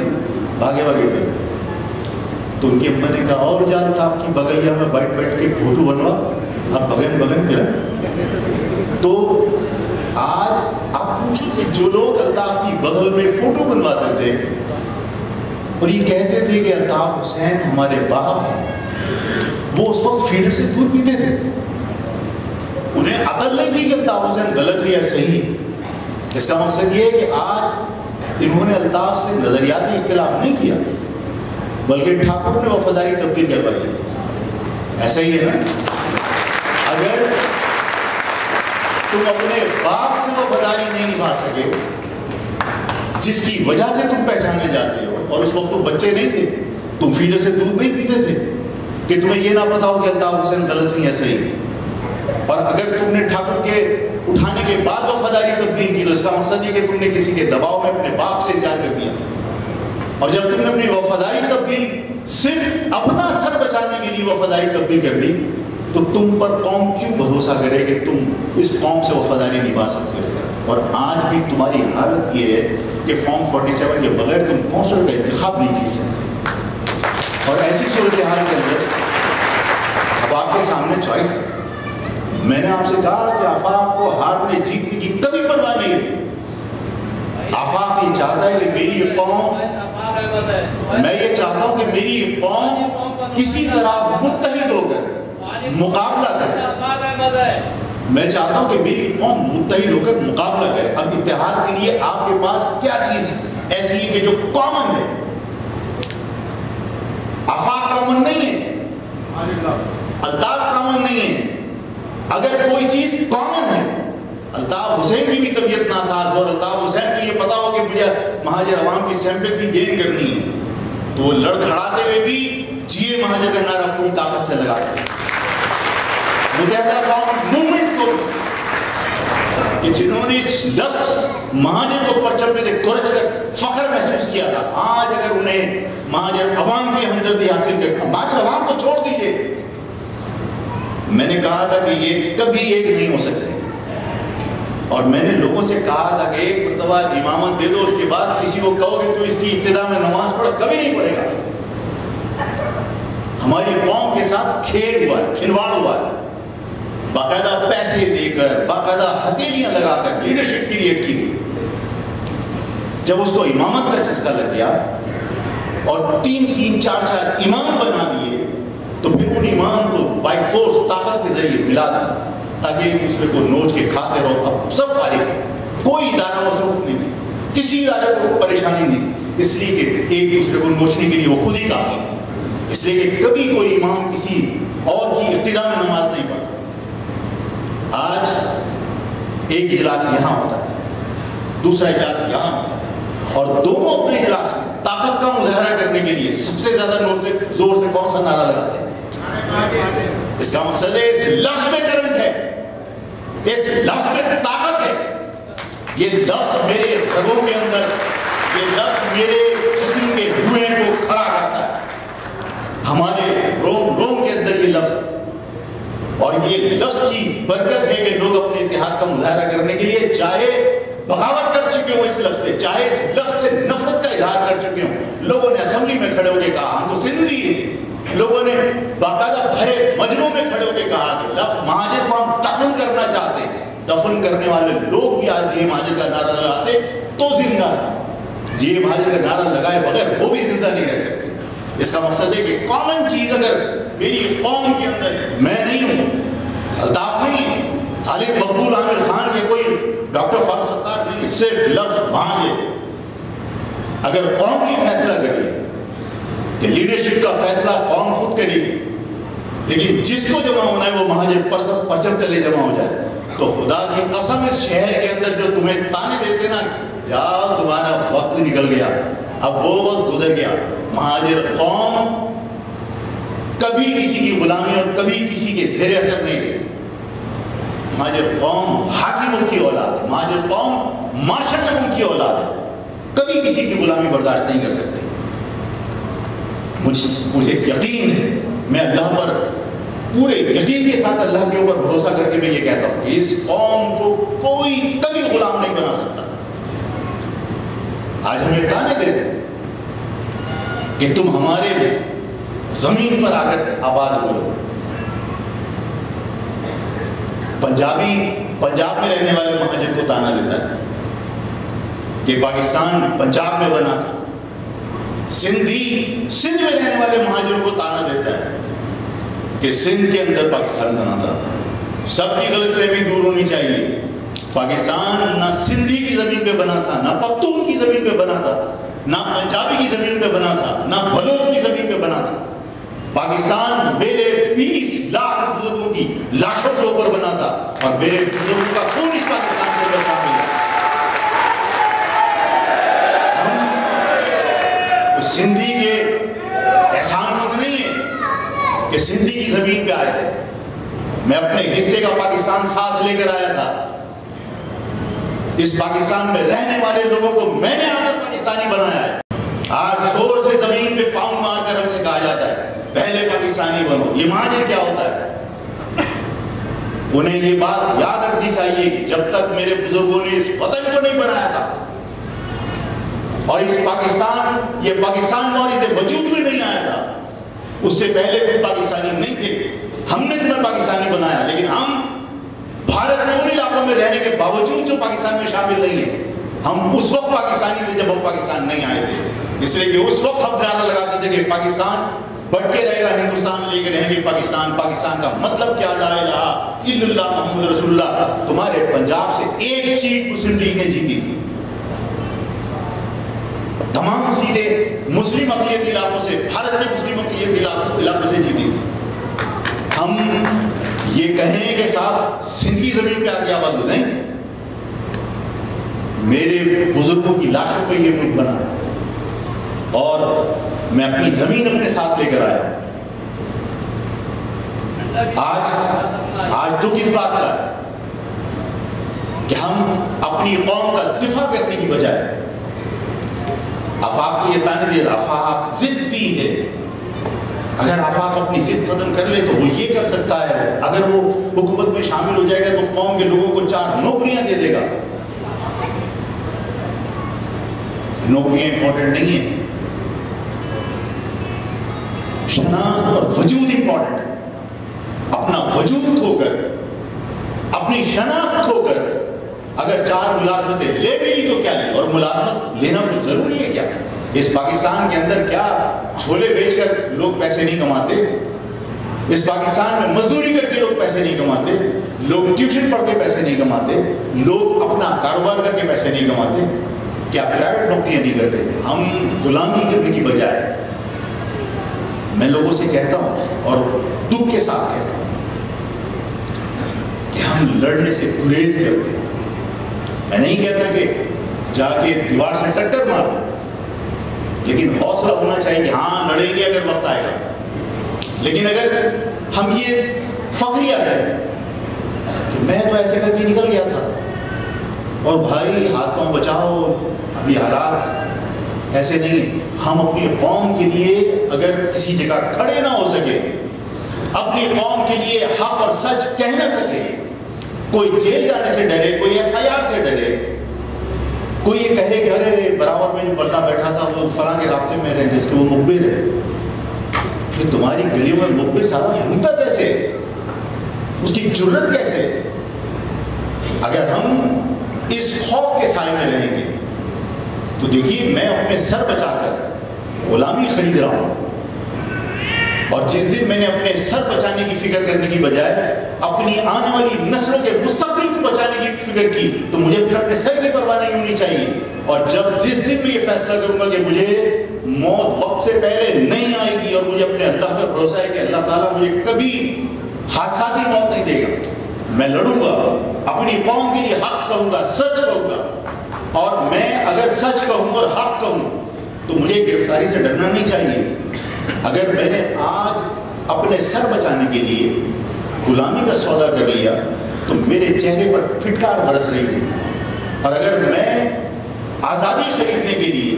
بھاگے بھاگے پہ. تو ان کی اماں نے کہا اور جان الطاف کی بغلیہ میں بیٹھ کے فوٹو بنوا، اب بغن پھر. تو آج آپ پوچھو کہ جو لوگ الطاف کی بغل میں فوٹو بنواتے تھے اور یہ کہتے تھے کہ الطاف حسین ہمارے باپ ہیں، وہ اس وقت فیڈر سے دودھ پیتے تھے. انہیں عقل نہیں تھی کہ الطاف حسین غلط ہے یا صحیح ہے. اس کا مقصد یہ ہے کہ آج انہوں نے الطاف سے نظریاتی اختلاف نہیں کیا بلکہ ٹھاکر نے وفاداری تبدیل کروائی ہے. ایسا ہی ہے نا؟ اگر تم اپنے باپ سے وفاداری نہیں نبھا سکے جس کی وجہ سے تم پہچانے جاتے ہو، اور اس وقت تم بچے نہیں تھے، تم فیڈر سے دودھ نہیں پیتے تھے، کہ تمہیں یہ نہ پتا ہو کہ الطاف حسین غلط نہیں ہے صحیح. اور اگر تم نے ٹھاکر کے اٹھانے کے بعد وفاداری تبدیل کی تو اس کا مقصد یہ کہ تم نے کسی کے دباؤ میں اپنے باپ سے انکار کر دیا. اور جب تم نے اپنی وفاداری تبدیل صرف اپنا سر بچانے کے لیے وفاداری تبدیل کر دی تو تم پر قوم کیوں بھروسہ کرے کہ تم اس قوم سے وفاداری نبھا سکتے ہو. اور آج بھی تمہاری حالت یہ ہے کہ فارم 47 کے بغیر تم کونسل کا انتخاب نہیں جیت سکتے. اور ایسی صورتحال کے اندر اب آپ کے سامنے چوائس ہے. میں نے آپ سے کہا کہ آفاق کو ہارنے جیتنے کی کبھی پرواہ نہیں ہے. آفاق یہ چاہتا ہے کہ میری یہ قوم، میں یہ چاہتا ہوں کہ میری یہ قوم کسی طرح متحد ہو کر مقابلہ کرے. میں چاہتا ہوں کہ میری قوم متحد ہو کر مقابلہ کرے. اب اتحاد کے لیے آپ کے پاس کیا چیز ایسی ہے کہ جو کامن ہے؟ آفاق کامن نہیں ہے، الطاف کامن نہیں ہے. اگر کوئی چیز کامن ہے، الطاف حسین کی بھی طبیعت ناساز ہو اور الطاف حسین کو یہ پتا ہو کہ مجھے مہاجر عوام کی سمپیتھی گین کرنی ہے تو وہ لڑ کھڑاتے ہوئے بھی جیے مہاجر کا نعرہ پوری طاقت سے لگاتے ہیں. متحدہ قوم موومنٹ کو کہ جنہوں نے اس لفظ مہاجر کو پرچم میں سے کھرچ کر فخر محسوس کیا تھا، آج اگر انہیں مہاجر عوام کی ہمدردی حاصل کرنا، مہاجر عوام کو چھوڑ دیجئے. میں نے کہا تھا کہ یہ کبھی ایک نہیں ہو سکتے، اور میں نے لوگوں سے کہا تھا کہ ایک مرتبہ امامت دے دو، اس کے بعد کسی کو کہو کہ تو اس کی ابتدا میں نماز پڑھو، کبھی نہیں پڑھے گا. ہماری قوم کے ساتھ کھیل ہوا ہے، کھلواڑ ہوا ہے. باقاعدہ پیسے دے کر، باقاعدہ ہتھیلیاں لگا کر لیڈرشپ کریٹ کی گئی. جب اس کو امامت کا چسکا لگ گیا اور 3 4 امام بنا دیے تو پھر ان امام کو بائی فورس طاقت کے ذریعے ملا دیا تاکہ ایک دوسرے کو نوچ کے کھاتے رہو. اب سب فارغ ہے، کوئی ادارہ مصروف نہیں تھی، کسی ادارے کو پریشانی نہیں، اس لیے کہ ایک دوسرے کو نوچنے کے لیے وہ خود ہی کافی ہے. اس لیے کہ کبھی کوئی امام کسی اور کی ابتدا میں نماز نہیں پڑھتا. آج ایک اجلاس یہاں ہوتا ہے، دوسرا اجلاس یہاں ہوتا ہے، اور دونوں اپنے اجلاس میں طاقت کا مظاہرہ کرنے کے لیے سب سے زیادہ زور سے کون سا نعرہ لگاتے ہیں؟ اس کا مقصد ہے اس لفظ میں کرنٹ ہے، اس لفظ میں طاقت ہے. یہ لفظ میرے رگوں کے اندر، یہ لفظ میرے جسم کے دھوئیں کو کھڑا کرتا ہے. ہمارے روم کے اندر یہ لفظ ہے، اور یہ لفظ کی برکت ہے کہ لوگ اپنے اتحاد کا مظاہرہ کرنے کے لیے چاہے بغاوت کر چکے ہوں اس لفظ سے، چاہے اس لفظ سے نفرت کا اظہار کر چکے ہوں. لوگوں نے اسمبلی میں کھڑے ہو کے کہا ہم تو سندھی ہیں. لوگوں نے باقاعدہ بھرے مجمعوں میں کھڑے ہو کے کہا کہ لفظ مہاجر کو ہم دفن کرنا چاہتے ہیں. دفن کرنے والے لوگ بھی آج یہ مہاجر کا نعرہ لگاتے تو زندہ ہے. یہ مہاجر کا نعرہ لگائے بغیر وہ بھی زندہ نہیں رہ سکتے. اس کا مقصد ہے کہ کامن چیز اگر میری قوم کے اندر ہے، میں نہیں ہوں، الطاف نہیں ہے، خالد مقبول عامر خان کے کوئی ڈاکٹر فاروق ستار نہیں، صرف لفظ مہاجر. اگر قوم کی فیصلہ کر لے کہ لیڈرشپ کا فیصلہ قوم خود کرے گی، لیکن جس کو جمع ہونا ہے وہ مہاجر پرچم تلے جمع ہو جائے، تو خدا کی قسم اس شہر کے اندر جو تمہیں تانے دیتے نا، جاؤ تمہارا وقت نکل گیا، اب وہ وقت گزر گیا. مہاجر قوم کبھی کسی کی غلامی اور کبھی کسی کے زیر اثر نہیں رہی. مہاجر قوم حاکموں کی اولاد ہے، مہاجر قوم مارشل لوگوں کی اولاد ہے، کبھی کسی کی غلامی برداشت نہیں کر سکتے. مجھے یقین ہے، میں اللہ پر پورے یقین کے ساتھ اللہ کے اوپر بھروسہ کر کے میں یہ کہتا ہوں کہ اس قوم کو کوئی کبھی غلام نہیں بنا سکتا. آج ہمیں تانے دیتے ہیں کہ تم ہمارے زمین پر آ کر آباد ہو. پنجاب میں رہنے والے مہاجر کو تانا دیتا ہے کہ پاکستان پنجاب میں بنا تھا. سندھی سندھ میں رہنے والے مہاجروں کو تانا دیتا ہے کہ سندھ کے اندر پاکستان بنا تھا. سب کی غلط فہمی دور ہونی چاہیے. پاکستان نہ سندھی کی زمین پہ بنا تھا، نہ پختون کی زمین پہ بنا تھا، نہ پنجابی کی زمین پہ بنا تھا، نہ بلوچ کی زمین پہ بنا تھا. پاکستان میرے 20 لاکھ بزرگوں کی لاشوں کے اوپر بنا تھا، اور میرے بزرگوں کا خون اس پاکستان کے اندر شامل ہے. ہم سندھی کے احسان مند نہیں ہیں کہ سندھی کی زمین پہ آئے تھے. میں اپنے حصے کا پاکستان ساتھ لے کر آیا تھا. اس پاکستان میں رہنے والے لوگوں کو میں نے آ کر پاکستانی بنایا ہے. آج زور سے زمین پہ پاؤں مار کر ہم سے کہا جاتا ہے پہلے پاکستانی بنو. یہ مہاجر کیا ہوتا ہے؟ انہیں یہ بات یاد رکھنی چاہیے کہ جب تک میرے بزرگوں نے اس وطن کو نہیں بنایا تھا اور یہ پاکستان میں اور اسے وجود میں نہیں آیا تھا، اس سے پہلے تم پاکستانی نہیں تھے. ہم نے تمہیں پاکستانی بنایا، لیکن ہم بھارت کے ان علاقوں میں رہنے کے باوجود جو پاکستان میں شامل نہیں ہیں، ہم اس وقت پاکستانی تھے جب ہم پاکستان نہیں آئے تھے. اس لیے کہ اس وقت ہم نعرہ لگاتے تھے کہ پاکستان بٹ کے رہے گا، ہندوستان لے کے رہیں گے پاکستان. پاکستان کا مطلب کیا؟ لا الہ الا اللہ محمد رسول اللہ. تمہارے پنجاب سے ایک سیٹ مسلم لیگ نے جیتی تھی، تمام سیٹیں مسلم اقلیتی علاقوں سے، بھارت میں مسلم اقلیتی علاقوں سے جیتی تھی. ہم یہ کہیں کہ صاحب سندھ کی زمین پہ آ کے آباد ہو جائیں. میرے بزرگوں کی لاشوں پہ یہ ملک بنا ہے اور میں اپنی زمین اپنے ساتھ لے کر آیا. آج دکھ اس بات کا ہے کہ ہم اپنی قوم کا دفاع کرنے کی بجائے آفاق کو یہ تانے دیا آفاق ضدی ہے. اگر آفاق اپنی ضد ختم کر لے تو وہ یہ کر سکتا ہے، اگر وہ حکومت میں شامل ہو جائے گا تو قوم کے لوگوں کو 4 نوکریاں دے دے گا. نوکریاں امپورٹنٹ نہیں ہیں، شناخت اور وجود امپورٹنٹ ہے. اپنا وجود کھو کر، اپنی شناخت کھو کر اگر 4 ملازمتیں لے بھی لی تو کیا لی؟ اور ملازمت لینا کچھ ضروری ہے کیا؟ اس پاکستان کے اندر کیا چھولے بیچ کر لوگ پیسے نہیں کماتے؟ اس پاکستان میں مزدوری کر کے لوگ پیسے نہیں کماتے، لوگ ٹیوشن پڑھ کے پیسے نہیں کماتے، لوگ اپنا کاروبار کر کے پیسے نہیں کماتے. کیا پرائیویٹ نوکریاں نہیں کرتے؟ ہم غلامی کرنے کی بجائے میں لوگوں سے کہتا ہوں اور دکھ کے ساتھ کہتا ہوں کہ ہم لڑنے سے گریز کرتے ہیں. میں نہیں کہتا کہ جا کے دیوار سے ٹکر مارو، لیکن حوصلہ ہونا چاہیے کہ ہاں لڑیں گے اگر وقت آئے گا. لیکن اگر ہم یہ فخریہ کہیں کہ میں تو ایسے کر کے نکل گیا تھا اور بھائی ہاتھ پاؤں بچاؤ، ابھی حالات ایسے نہیں. ہم اپنی قوم کے لیے اگر کسی جگہ کھڑے نہ ہو سکے، اپنی قوم کے لیے حق اور سچ کہہ نہ سکے، کوئی جیل جانے سے ڈرے، کوئی FIR سے ڈرے، کوئی یہ کہے کہ ارے براور میں جو بندہ بیٹھا تھا وہ فلاں کے رابطے میں رہے جس کے وہ مخبر ہے، کہ تمہاری گلیوں میں مخبر سارا گھومتا کیسے، اس کی جرت کیسے؟ اگر ہم اس خوف کے سائے میں رہیں گے تو دیکھیے میں اپنے سر بچا کر غلامی خرید رہا ہوں، اور جس دن میں نے اپنے سر بچانے کی فکر کرنے کی بجائے اپنی آنے والی نسلوں کے مستقبل کو بچانے کی فکر کی، تو مجھے پھر اپنے سر کی پرواہ نہیں ہونی چاہیے۔ اور جس دن میں یہ فیصلہ کروں گا کہ مجھے موت وقت سے پہلے نہیں آئے گی، اور مجھے اپنے اللہ پہ بھروسہ ہے کہ اللہ تعالیٰ مجھے کبھی حادثاتی موت نہیں دے گا، میں لڑوں گا، اپنی قوم کے لیے حق کہوں گا، سچ کہوں گا، اور میں اگر سچ کہوں اور حق کہوں تو مجھے گرفتاری سے ڈرنا نہیں چاہیے۔ اگر میں نے آج اپنے سر بچانے کے لیے غلامی کا سودا کر لیا تو میرے چہرے پر پھٹکار برس رہی ہے، اور اگر میں آزادی خریدنے کے لیے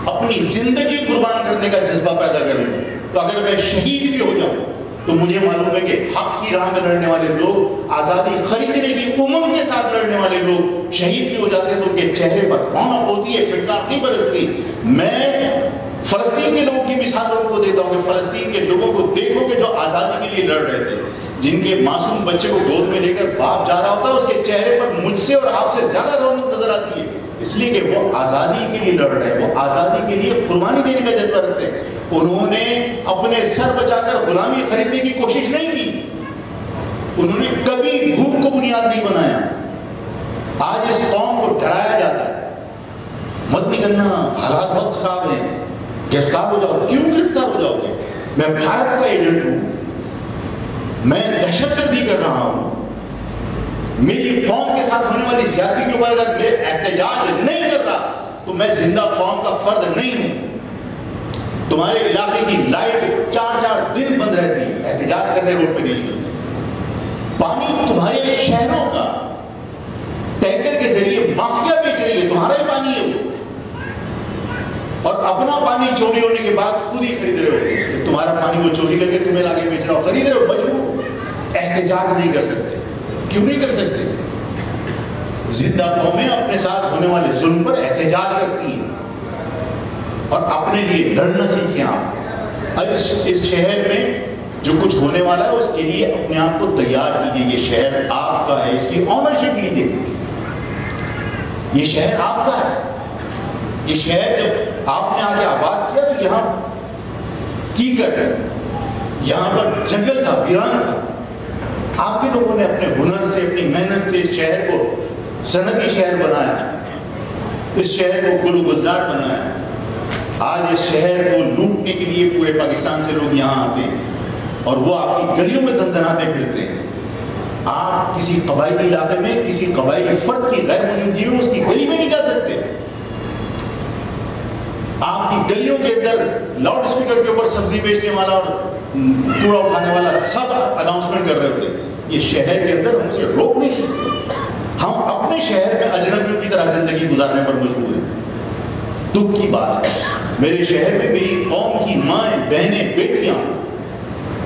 اپنی زندگی قربان کرنے کا جذبہ پیدا کر لوں، تو اگر میں شہید بھی ہو جاؤں تو مجھے معلوم ہے کہ حق کی راہ میں لڑنے والے لوگ، آزادی خریدنے کی امنگ کے ساتھ لڑنے والے لوگ شہید بھی ہو جاتے ہیں تو ان کے چہرے پر رونق ہوتی ہے، پھٹکار نہیں برستی۔ میں فلسطین کے لوگوں کی مثال لوگوں کو دیتا ہوں کہ فلسطین کے لوگوں کو دیکھو کہ جو آزادی کے لیے لڑ رہے تھے، جن کے معصوم بچے کو گود میں لے کر باپ جا رہا ہوتا ہے، اس کے چہرے پر مجھ سے اور آپ سے زیادہ رونق نظر آتی ہے، اس لیے کہ وہ آزادی کے لیے لڑ رہے ہیں، وہ آزادی کے لیے قربانی دینے کا جذبہ رکھتے ہیں۔ انہوں نے اپنے سر بچا کر غلامی خریدنے کی کوشش نہیں کی، انہوں نے کبھی بھوک کو بنیاد نہیں بنایا۔ آج اس قوم کو ڈرایا جاتا ہے، مت نکلنا، حالات بہت خراب ہیں، گرفتار ہو جاؤ۔ کیوں گرفتار ہو جاؤ گے؟ میں بھارت کا ایجنٹ ہوں، میں دہشت گردی کر رہا ہوں، میری قوم کے ساتھ ہونے والی زیادتی کے اوپر اگر میں احتجاج نہیں کر رہا تو میں زندہ قوم کا فرد نہیں ہوں۔ تمہارے علاقے کی لائٹ 4 دن بند رہتی ہے، احتجاج کرنے روڈ پہ نہیں نکلتے۔ پانی تمہارے شہروں کا ٹینکر کے ذریعے مافیا بیچ رہی ہے، تمہارا ہی پانی ہے وہ، اور اپنا پانی چوری ہونے کے بعد خود ہی خرید رہے ہوتے ہیں کہ تمہارا پانی وہ چوری کر کے تمہیں لا کے بیچ رہا ہو، خرید رہے ہو مجبور۔ احتجاج نہیں کر سکتے، کیوں نہیں کر سکتے؟ زندہ قومیں اپنے ساتھ ہونے والے ظلم پر احتجاج کرتی ہیں اور اپنے لیے لڑنا سیکھیں۔ آپ اس شہر میں جو کچھ ہونے والا ہے اس کے لیے اپنے آپ کو تیار کیجئے۔ یہ شہر آپ کا ہے، اس کی آنرشپ لیجئے۔ یہ شہر آپ کا ہے، یہ شہر جب آپ نے آگے آباد کیا تو یہاں کیکر ہے، یہاں پر جنگل تھا، ویران تھا۔ آپ کے لوگوں نے اپنے ہنر سے، اپنی محنت سے اس شہر کو صنعتی شہر بنایا، اس شہر کو گل و گلزار بنایا۔ آج اس شہر کو لوٹنے کے لیے پورے پاکستان سے لوگ یہاں آتے ہیں اور وہ آپ کی گلیوں میں دندناتے پھرتے ہیں۔ آپ کسی قبائلی علاقے میں کسی قبائلی فرد کی غیر موجودگی میں اس کی گلی میں نہیں جا سکتے۔ آپ کی گلیوں کے اندر لاؤڈ اسپیکر کے اوپر سبزی بیچنے والا اور کوڑا اٹھانے والا سب اناؤنسمنٹ کر رہے ہوتے ہیں۔ یہ شہر کے اندر ہم اسے روک نہیں سکتے۔ ہم اپنے شہر میں اجنبیوں کی طرح زندگی گزارنے پر مجبور ہیں۔ دکھ کی بات ہے، میرے شہر میں میری قوم کی مائیں، بہنیں، بیٹیاں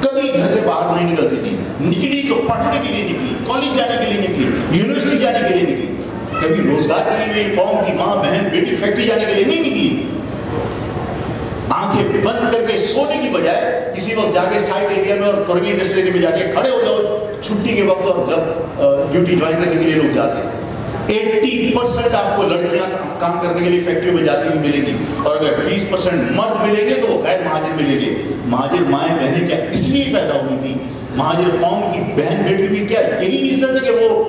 کبھی گھر سے باہر نہیں نکلتی تھی، نکلی تو پڑھنے کے لیے نکلی، کالج جانے کے لیے نکلی، یونیورسٹی جانے کے لیے نکلی، کبھی روزگار کے لیے میری قوم کی ماں، بہن، بیٹی فیکٹری جانے کے لیے نہیں نکلی۔ آنکھیں بند کر کے سونے کی بجائے کسی وقت جا کے سائڈ ایریا میں اور قرمی انڈسٹری میں جا کے کھڑے ہو جاؤ چھٹی کے وقت، اور جب ڈیوٹی جوائن کرنے کے لیے لوگ جاتے ہیں 80% آپ کو لڑکیاں کام کرنے کے لیے فیکٹریوں میں جاتی ہوئی ملیں گی، اور اگر 20% مرد ملیں گے تو وہ غیر مہاجر ملیں گے۔ مہاجر مائیں بہنیں کیا اس لیے پیدا ہوئی تھی؟ مہاجر قوم کی بہن بیٹیوں کی کیا یہی عزت ہے کہ وہ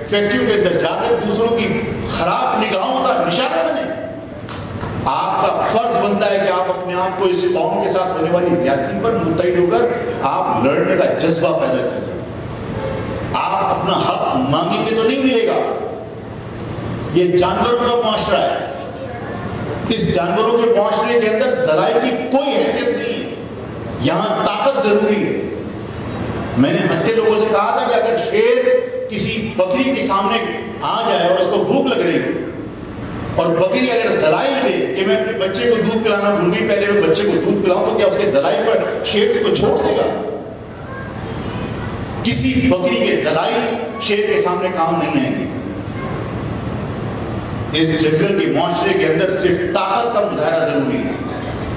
فیکٹریوں کے اندر جا کر دوسروں کی خراب نگاہوں کا نشانہ بنے؟ آپ کا فرض بنتا ہے کہ آپ اپنے آپ کو اس قوم کے ساتھ ہونے والی زیادتی پر متحد ہو کر آپ لڑنے کا جذبہ پیدا کیجیے۔ آپ اپنا حق مانگیں گے تو نہیں ملے گا۔ یہ جانوروں کا معاشرہ ہے، اس جانوروں کے معاشرے کے اندر دلائل کی کوئی حیثیت نہیں ہے، یہاں طاقت ضروری ہے۔ میں نے ہنس کے لوگوں سے کہا تھا کہ اگر شیر کسی بکری کے سامنے آ جائے اور اس کو بھوک لگ رہی ہے اور بکری اگر دلائل دے کہ میں اپنے بچے کو دودھ پلانا بھول گئی، پہلے میں بچے کو دودھ پلاؤں، تو کیا اس کے دلائل پر شیر اس کو چھوڑ دے گا؟ کسی بکری کے دلائل شیر کے سامنے کام نہیں آئیں گے۔ اس جنگل کے معاشرے کے اندر صرف طاقت کا مظاہرہ ضروری ہے،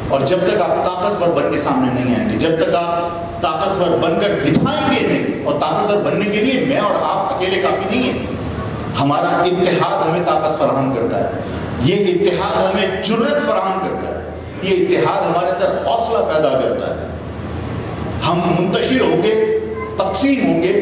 اور جب تک آپ طاقتور بن کے سامنے نہیں آئیں گے، جب تک آپ طاقتور بن کر دکھائیں گے نہیں، اور طاقتور بننے کے لیے میں اور آپ اکیلے کافی نہیں ہیں، ہمارا اتحاد ہمیں طاقت فراہم کرتا ہے۔ یہ اتحاد ہمیں جرأت فراہم کرتا ہے، یہ اتحاد ہمارے اندر حوصلہ پیدا کرتا ہے. ہم منتشر ہوں گے، تقسیم ہوں گے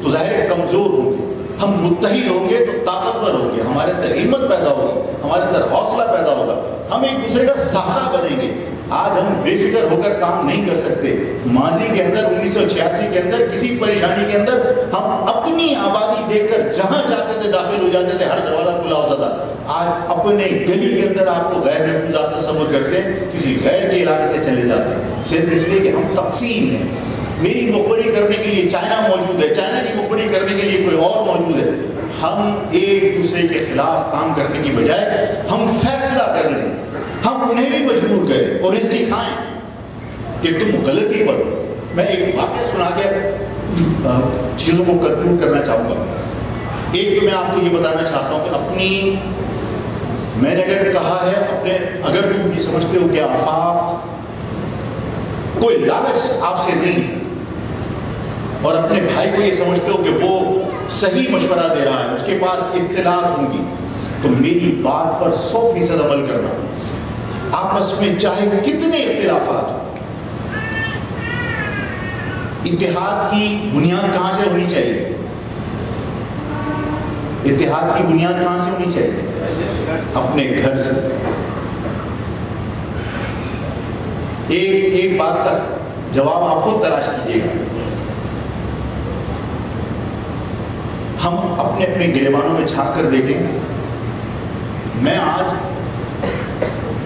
تو ظاہر کمزور ہوں گے، ہم متحد ہوں گے تو طاقتور ہوں گے، ہمارے اندر ہمت پیدا ہوگی، ہمارے اندر حوصلہ پیدا ہوگا، ہم ایک دوسرے کا سہارا بنیں گے. آج ہم بے فکر ہو کر کام نہیں کر سکتے. ماضی کے اندر 1986 کے اندر کسی پریشانی کے اندر ہم اپنی آبادی دیکھ کر جہاں چاہتے تھے داخل ہو جاتے تھے، ہر دروازہ کھلا ہوتا تھا. آج اپنے گلی کے اندر آپ کو غیر محفوظ آپ تصور کرتے ہیں، کسی غیر کے علاقے سے چلے جاتے ہیں، صرف اس لیے کہ ہم تقسیم ہیں. میری مخبری کرنے کے لیے چائنا موجود ہے، چائنا کی مخبری کرنے کے لیے کوئی اور موجود ہے. ہم ایک دوسرے کے خلاف کام کرنے کی بجائے ہم فیصلہ کر لیں، ہم انہیں بھی مجبور کریں اور یہ سکھائیں کہ تم غلطی پر ہو. میں ایک واقعہ سنا کے چیزوں کو کنکلوڈ کرنا چاہوں گا. ایک تو میں آپ کو یہ بتانا چاہتا ہوں کہ اپنی، میں نے اگر کہا ہے اپنے، اگر تم یہ سمجھتے ہو کہ آفاق کوئی لالچ آپ سے نہیں ہے اور اپنے بھائی کو یہ سمجھتے ہو کہ وہ صحیح مشورہ دے رہا ہے، اس کے پاس اطلاعات ہوں گی، تو میری بات پر 100% عمل کرنا. آپس میں چاہے کتنے اختلافات ہوں، اتحاد کی بنیاد کہاں سے ہونی چاہیے؟ اتحاد کی بنیاد کہاں سے ہونی چاہیے؟ اپنے گھر سے. ایک بات کا جواب آپ خود تلاش کیجیے گا. ہم اپنے اپنے گریبانوں میں جھانک کر دیکھیں. میں آج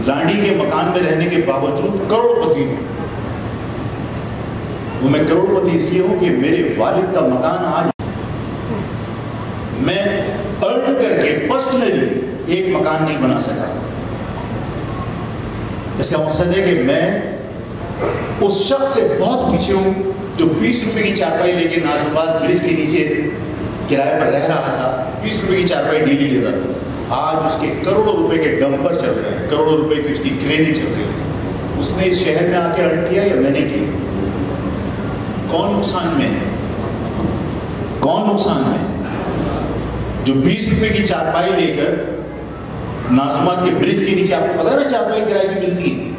لانڈی کے مکان میں رہنے کے باوجود کروڑ پتی ہوں. وہ میں کروڑ پتی اس لیے ہوں کہ میرے والد کا مکان آج میں ارن کر کے پرسنلی ایک مکان نہیں بنا سکا. اس کا مقصد ہے کہ میں اس شخص سے بہت پیچھے ہوں جو 20 روپے کی چارپائی لے کے ناظم آباد برج کے نیچے کرائے پر رہ رہا تھا. 20 روپے کی چارپائی ڈیلی لیتا تھا. آج اس کے کروڑوں روپے کے ڈمپر چل رہے ہیں، کروڑوں روپے کی اس کی کرینے چل رہی ہیں. اس نے اس شہر میں آ کے ارن کیا یا میں نے کیا؟ کون نقصان میں ہے؟ کون نقصان میں ہے؟ جو 20 روپے کی چارپائی لے کر ناظمات کے برج کے نیچے، آپ کو پتا ہے نا چارپائی کرائے کی ملتی ہے،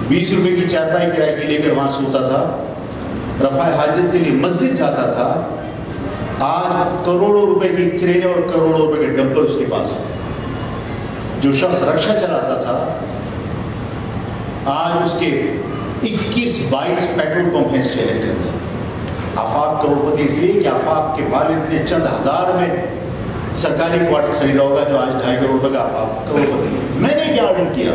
20 روپے کی چارپائی کرائے کی لے کر وہاں سوتا تھا، رفع حاجت کے لیے مسجد جاتا تھا. آج کروڑوں روپے کی کرینے اور کروڑوں روپے کے ڈمپر اس کے پاس ہے. جو شخص رکشا چلاتا تھا، آج اس کے 21-22 پیٹرول پمپ ہیں اس شہر کے اندر. آفاق کروڑ پتی اس لیے کہ آفاق کے والد نے چند ہزار میں سرکاری کوارٹر خریدا ہوگا جو آج 2.5 کروڑ روپے کا آفاق کروڑ پتی ہے. میں نے کیا ارن کیا؟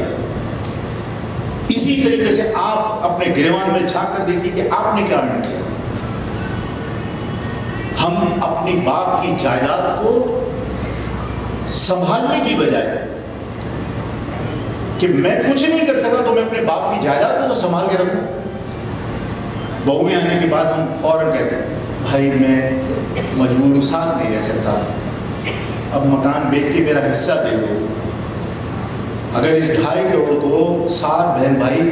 اسی طریقے سے آپ اپنے گریبان میں جھانک کر دیکھیے کہ آپ نے کیا ارن کیا. ہم اپنی باپ کی جائیداد کو سنبھالنے کی بجائے کہ میں کچھ نہیں کر سکا تو میں اپنے باپ کی جائیداد کو تو سنبھال کے رکھوں. بہویں آنے کے بعد ہم فوراً کہتے ہیں بھائی میں مجبور ہوں، ساتھ نہیں رہ سکتا، اب مکان بیچ کے میرا حصہ دے دو. اگر اس 2.5 کروڑ کو 7 بہن بھائی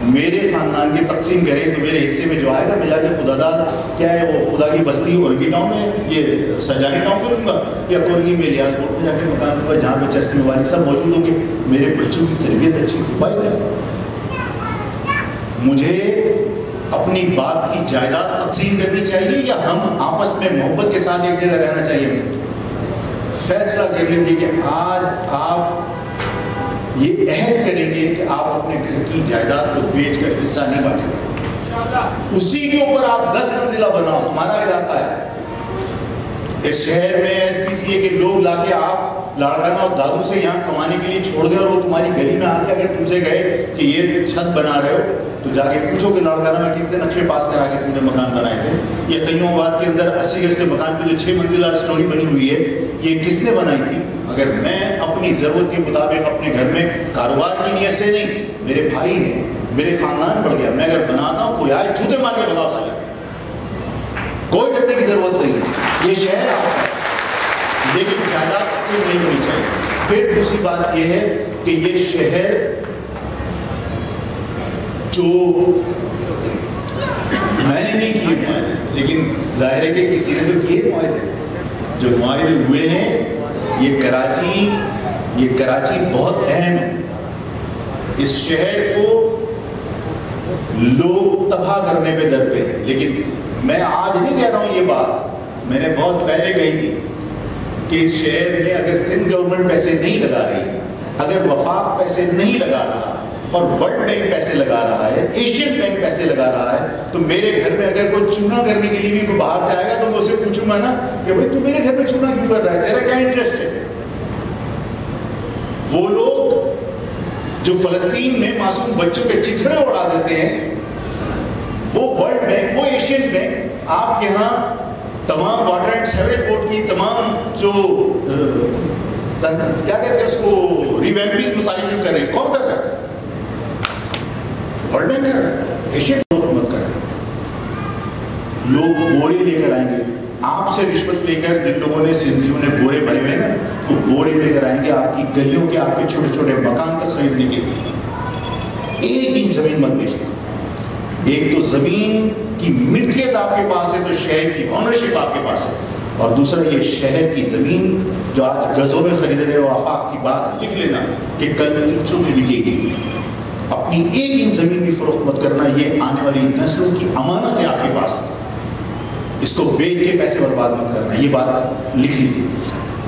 میرے خاندان کی تقسیم کریں تو میرے حصے میں جو آئے گا میں جا کے خداداد کیا ہے وہ خدا کی بستی اورنگی ٹاؤن میں، یہ سرجانی ٹاؤن کو لوں گا یا کورنگی میں ریاض روڈ پہ جا کے مکان لوں گا جہاں پہ چرچ موبائل سب موجود ہوں گے. میرے بچوں کی تربیت اچھی ہو پائے گا. مجھے اپنی باپ کی جائیداد تقسیم کرنی چاہیے یا ہم آپس میں محبت کے ساتھ ایک جگہ رہنا چاہیے؟ فیصلہ کر لیجیے کہ آج آپ یہ عہد کریں گے کہ آپ اپنے گھر کی جائیداد کو بیچ کر حصہ نہیں بانٹیں گے. اسی کے اوپر آپ 10 منزلہ بناؤ. تمہارا علاقہ ہے، اس شہر میں ایس پی سی اے کے لوگ لا کے آپ لاڑکانہ اور دادو سے یہاں کمانے کے لیے چھوڑ دیں اور وہ تمہاری گلی میں آ کے اگر تم سے کہے کہ یہ چھت بنا رہے ہو تو جا کے پوچھو کہ لاڑکانہ میں کتنے نقشے پاس کرا کے تم نے مکان بنائے تھے. یہ کئیوں آباد کے اندر 80 گز کے مکان کی جو 6 منزلہ اسٹوری بنی ہوئی ہے یہ کس نے بنائی تھی؟ اگر میں اپنی ضرورت کے مطابق اپنے گھر میں کاروبار کی نیت سے نہیں، میرے بھائی ہیں، میرے خاندان بڑھ گیا، میں اگر بناتا ہوں کوئی آئے جوتے مار کے بگاؤ سالے، کوئی ڈرنے کی ضرورت نہیں ہے. یہ شہر آپ کا ہے لیکن جائیداد تقسیم نہیں ہونی چاہیے. پھر دوسری بات یہ ہے کہ یہ شہر جو میں نے نہیں کیے معاہدے، لیکن ظاہر ہے کہ کسی نے تو کیے معاہدے. جو معاہدے ہوئے ہیں یہ کراچی، یہ کراچی بہت اہم ہے. اس شہر کو لوگ تباہ کرنے پہ در پہ ہے. لیکن میں آج نہیں کہہ رہا ہوں یہ بات، میں نے بہت پہلے کہی تھی کہ اس شہر میں اگر سندھ گورنمنٹ پیسے نہیں لگا رہی، اگر وفاق پیسے نہیں لگا رہا اور ورلڈ بینک پیسے لگا رہا ہے، ایشین بینک پیسے لگا رہا ہے، تو میرے گھر میں اگر کوئی چونا کرنے کے لیے بھی کوئی باہر سے آئے گا تو میں اسے پوچھوں گا نا کہ بھائی تو میرے گھر میں چونا کیوں کر رہا ہے، تیرا کیا انٹرسٹ ہے؟ وہ لوگ جو فلسطین میں معصوم بچوں کے چتھڑے اڑا دیتے ہیں، وہ ورلڈ بینک، وہ ایشین بینک آپ کے ہاں تمام واٹر اینڈ سیوریج بورڈ کی تمام جو کیا کہتے ہیں اس کو ریویمپنگ کو ساری کیوں کر رہے ہیں؟ کون کر رہا ہے؟ ورلڈ بینک کر رہا ہے، ایشین حکومت کر رہا ہے. لوگ بورے لے کر آئیں گے آپ سے رشوت لے کر، جن لوگوں نے سندھیوں نے بورے بھرے ہوئے نا، وہ بورے لے کر آئیں گے آپ کی گلیوں کے، آپ کے چھوٹے چھوٹے مکان تک خریدنے کے لیے. ایک ہی زمین مت بیچنا. ایک تو زمین کی ملکیت آپ کے پاس ہے، تو شہر کی آنرشپ آپ کے پاس ہے، اور دوسرا یہ شہر کی زمین جو آج گزوں میں خرید رہے ہو، آفاق کی بات لکھ لینا کہ کل انچوں میں بکے گی. اپنی ایک انچ زمین بھی فروخت مت کرنا، یہ آنے والی نسلوں کی امانت ہے آپ کے پاس. اس کو بیچ کے پیسے برباد مت کرنا، یہ بات لکھ لیجیے.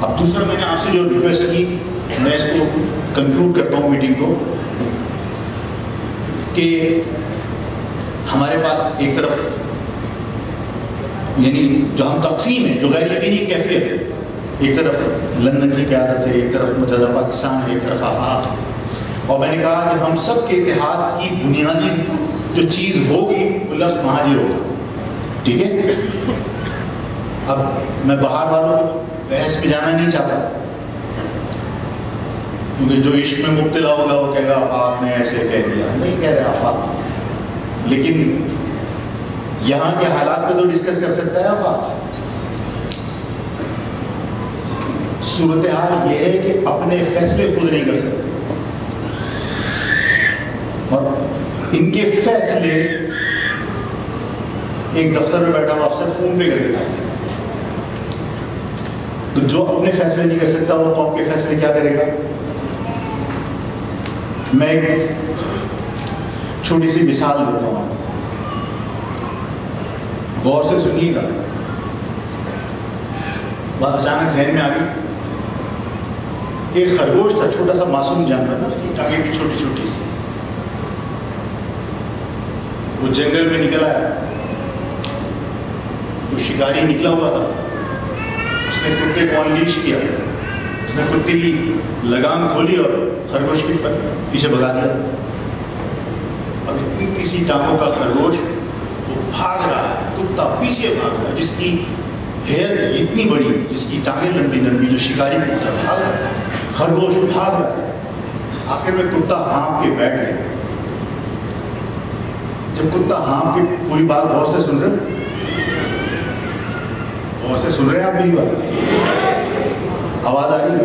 اب دوسرا میں نے آپ سے جو ریکویسٹ کی، میں اس کو کنکلوڈ کرتا ہوں میٹنگ کو، کہ ہمارے پاس ایک طرف یعنی جو ہم تقسیم ہے، جو غیر یقینی کیفیت ہے، ایک طرف لندن کی قیادت ہے، ایک طرف متحدہ پاکستان ہے، ایک طرف آفاق ہے. اور میں نے کہا کہ ہم سب کے اتحاد کی بنیادی جو چیز ہوگی وہ لفظ مہاجر ہوگا. ٹھیک ہے؟ اب میں باہر والوں کو بحث میں جانا نہیں چاہتا، کیونکہ جو عشق میں مبتلا ہوگا وہ کہے گا آفاق نے ایسے کہہ دیا. نہیں کہہ رہے آفاق، لیکن یہاں کے حالات پہ تو ڈسکس کر سکتا ہے آفاق. صورتحال یہ ہے کہ اپنے فیصلے خود نہیں کر سکتے، اور ان کے فیصلے ایک دفتر میں بیٹھا ہوا افسر فون پہ کر دیتا ہے. تو جو اپنے فیصلے نہیں کر سکتا وہ قوم کے فیصلے کیا کرے گا؟ میں ایک چھوٹی سی مثال دیتا ہوں، غور سے سنیے گا. بات اچانک ذہن میں آ گئی. ایک خرگوش تھا، چھوٹا سا معصوم جانور نا، اس کی ٹانگیں بھی چھوٹی چھوٹی سی. وہ جنگل میں نکل آیا، وہ شکاری نکلا ہوا تھا، اس نے کتے کو انلیش کیا، اس نے کتے کی لگام کھولی اور خرگوش کے پیچھے بھگا دیا. اب اتنی سی ٹانگوں کا خرگوش وہ بھاگ رہا ہے، کتا پیچھے بھاگ رہا ہے، جس کی ہیئر اتنی بڑی، جس کی ٹانگیں لمبی لمبی، جو شکاری کتا بھاگ رہا ہے، خرگوش بھاگ رہا ہے. آخر میں کتا ہانپ کے بیٹھ گیا. جب کتا ہانپ کے، پوری بات غور سے سن رہے، غور سے سن رہے ہیں آپ میری بات؟ آواز آ رہی ہے؟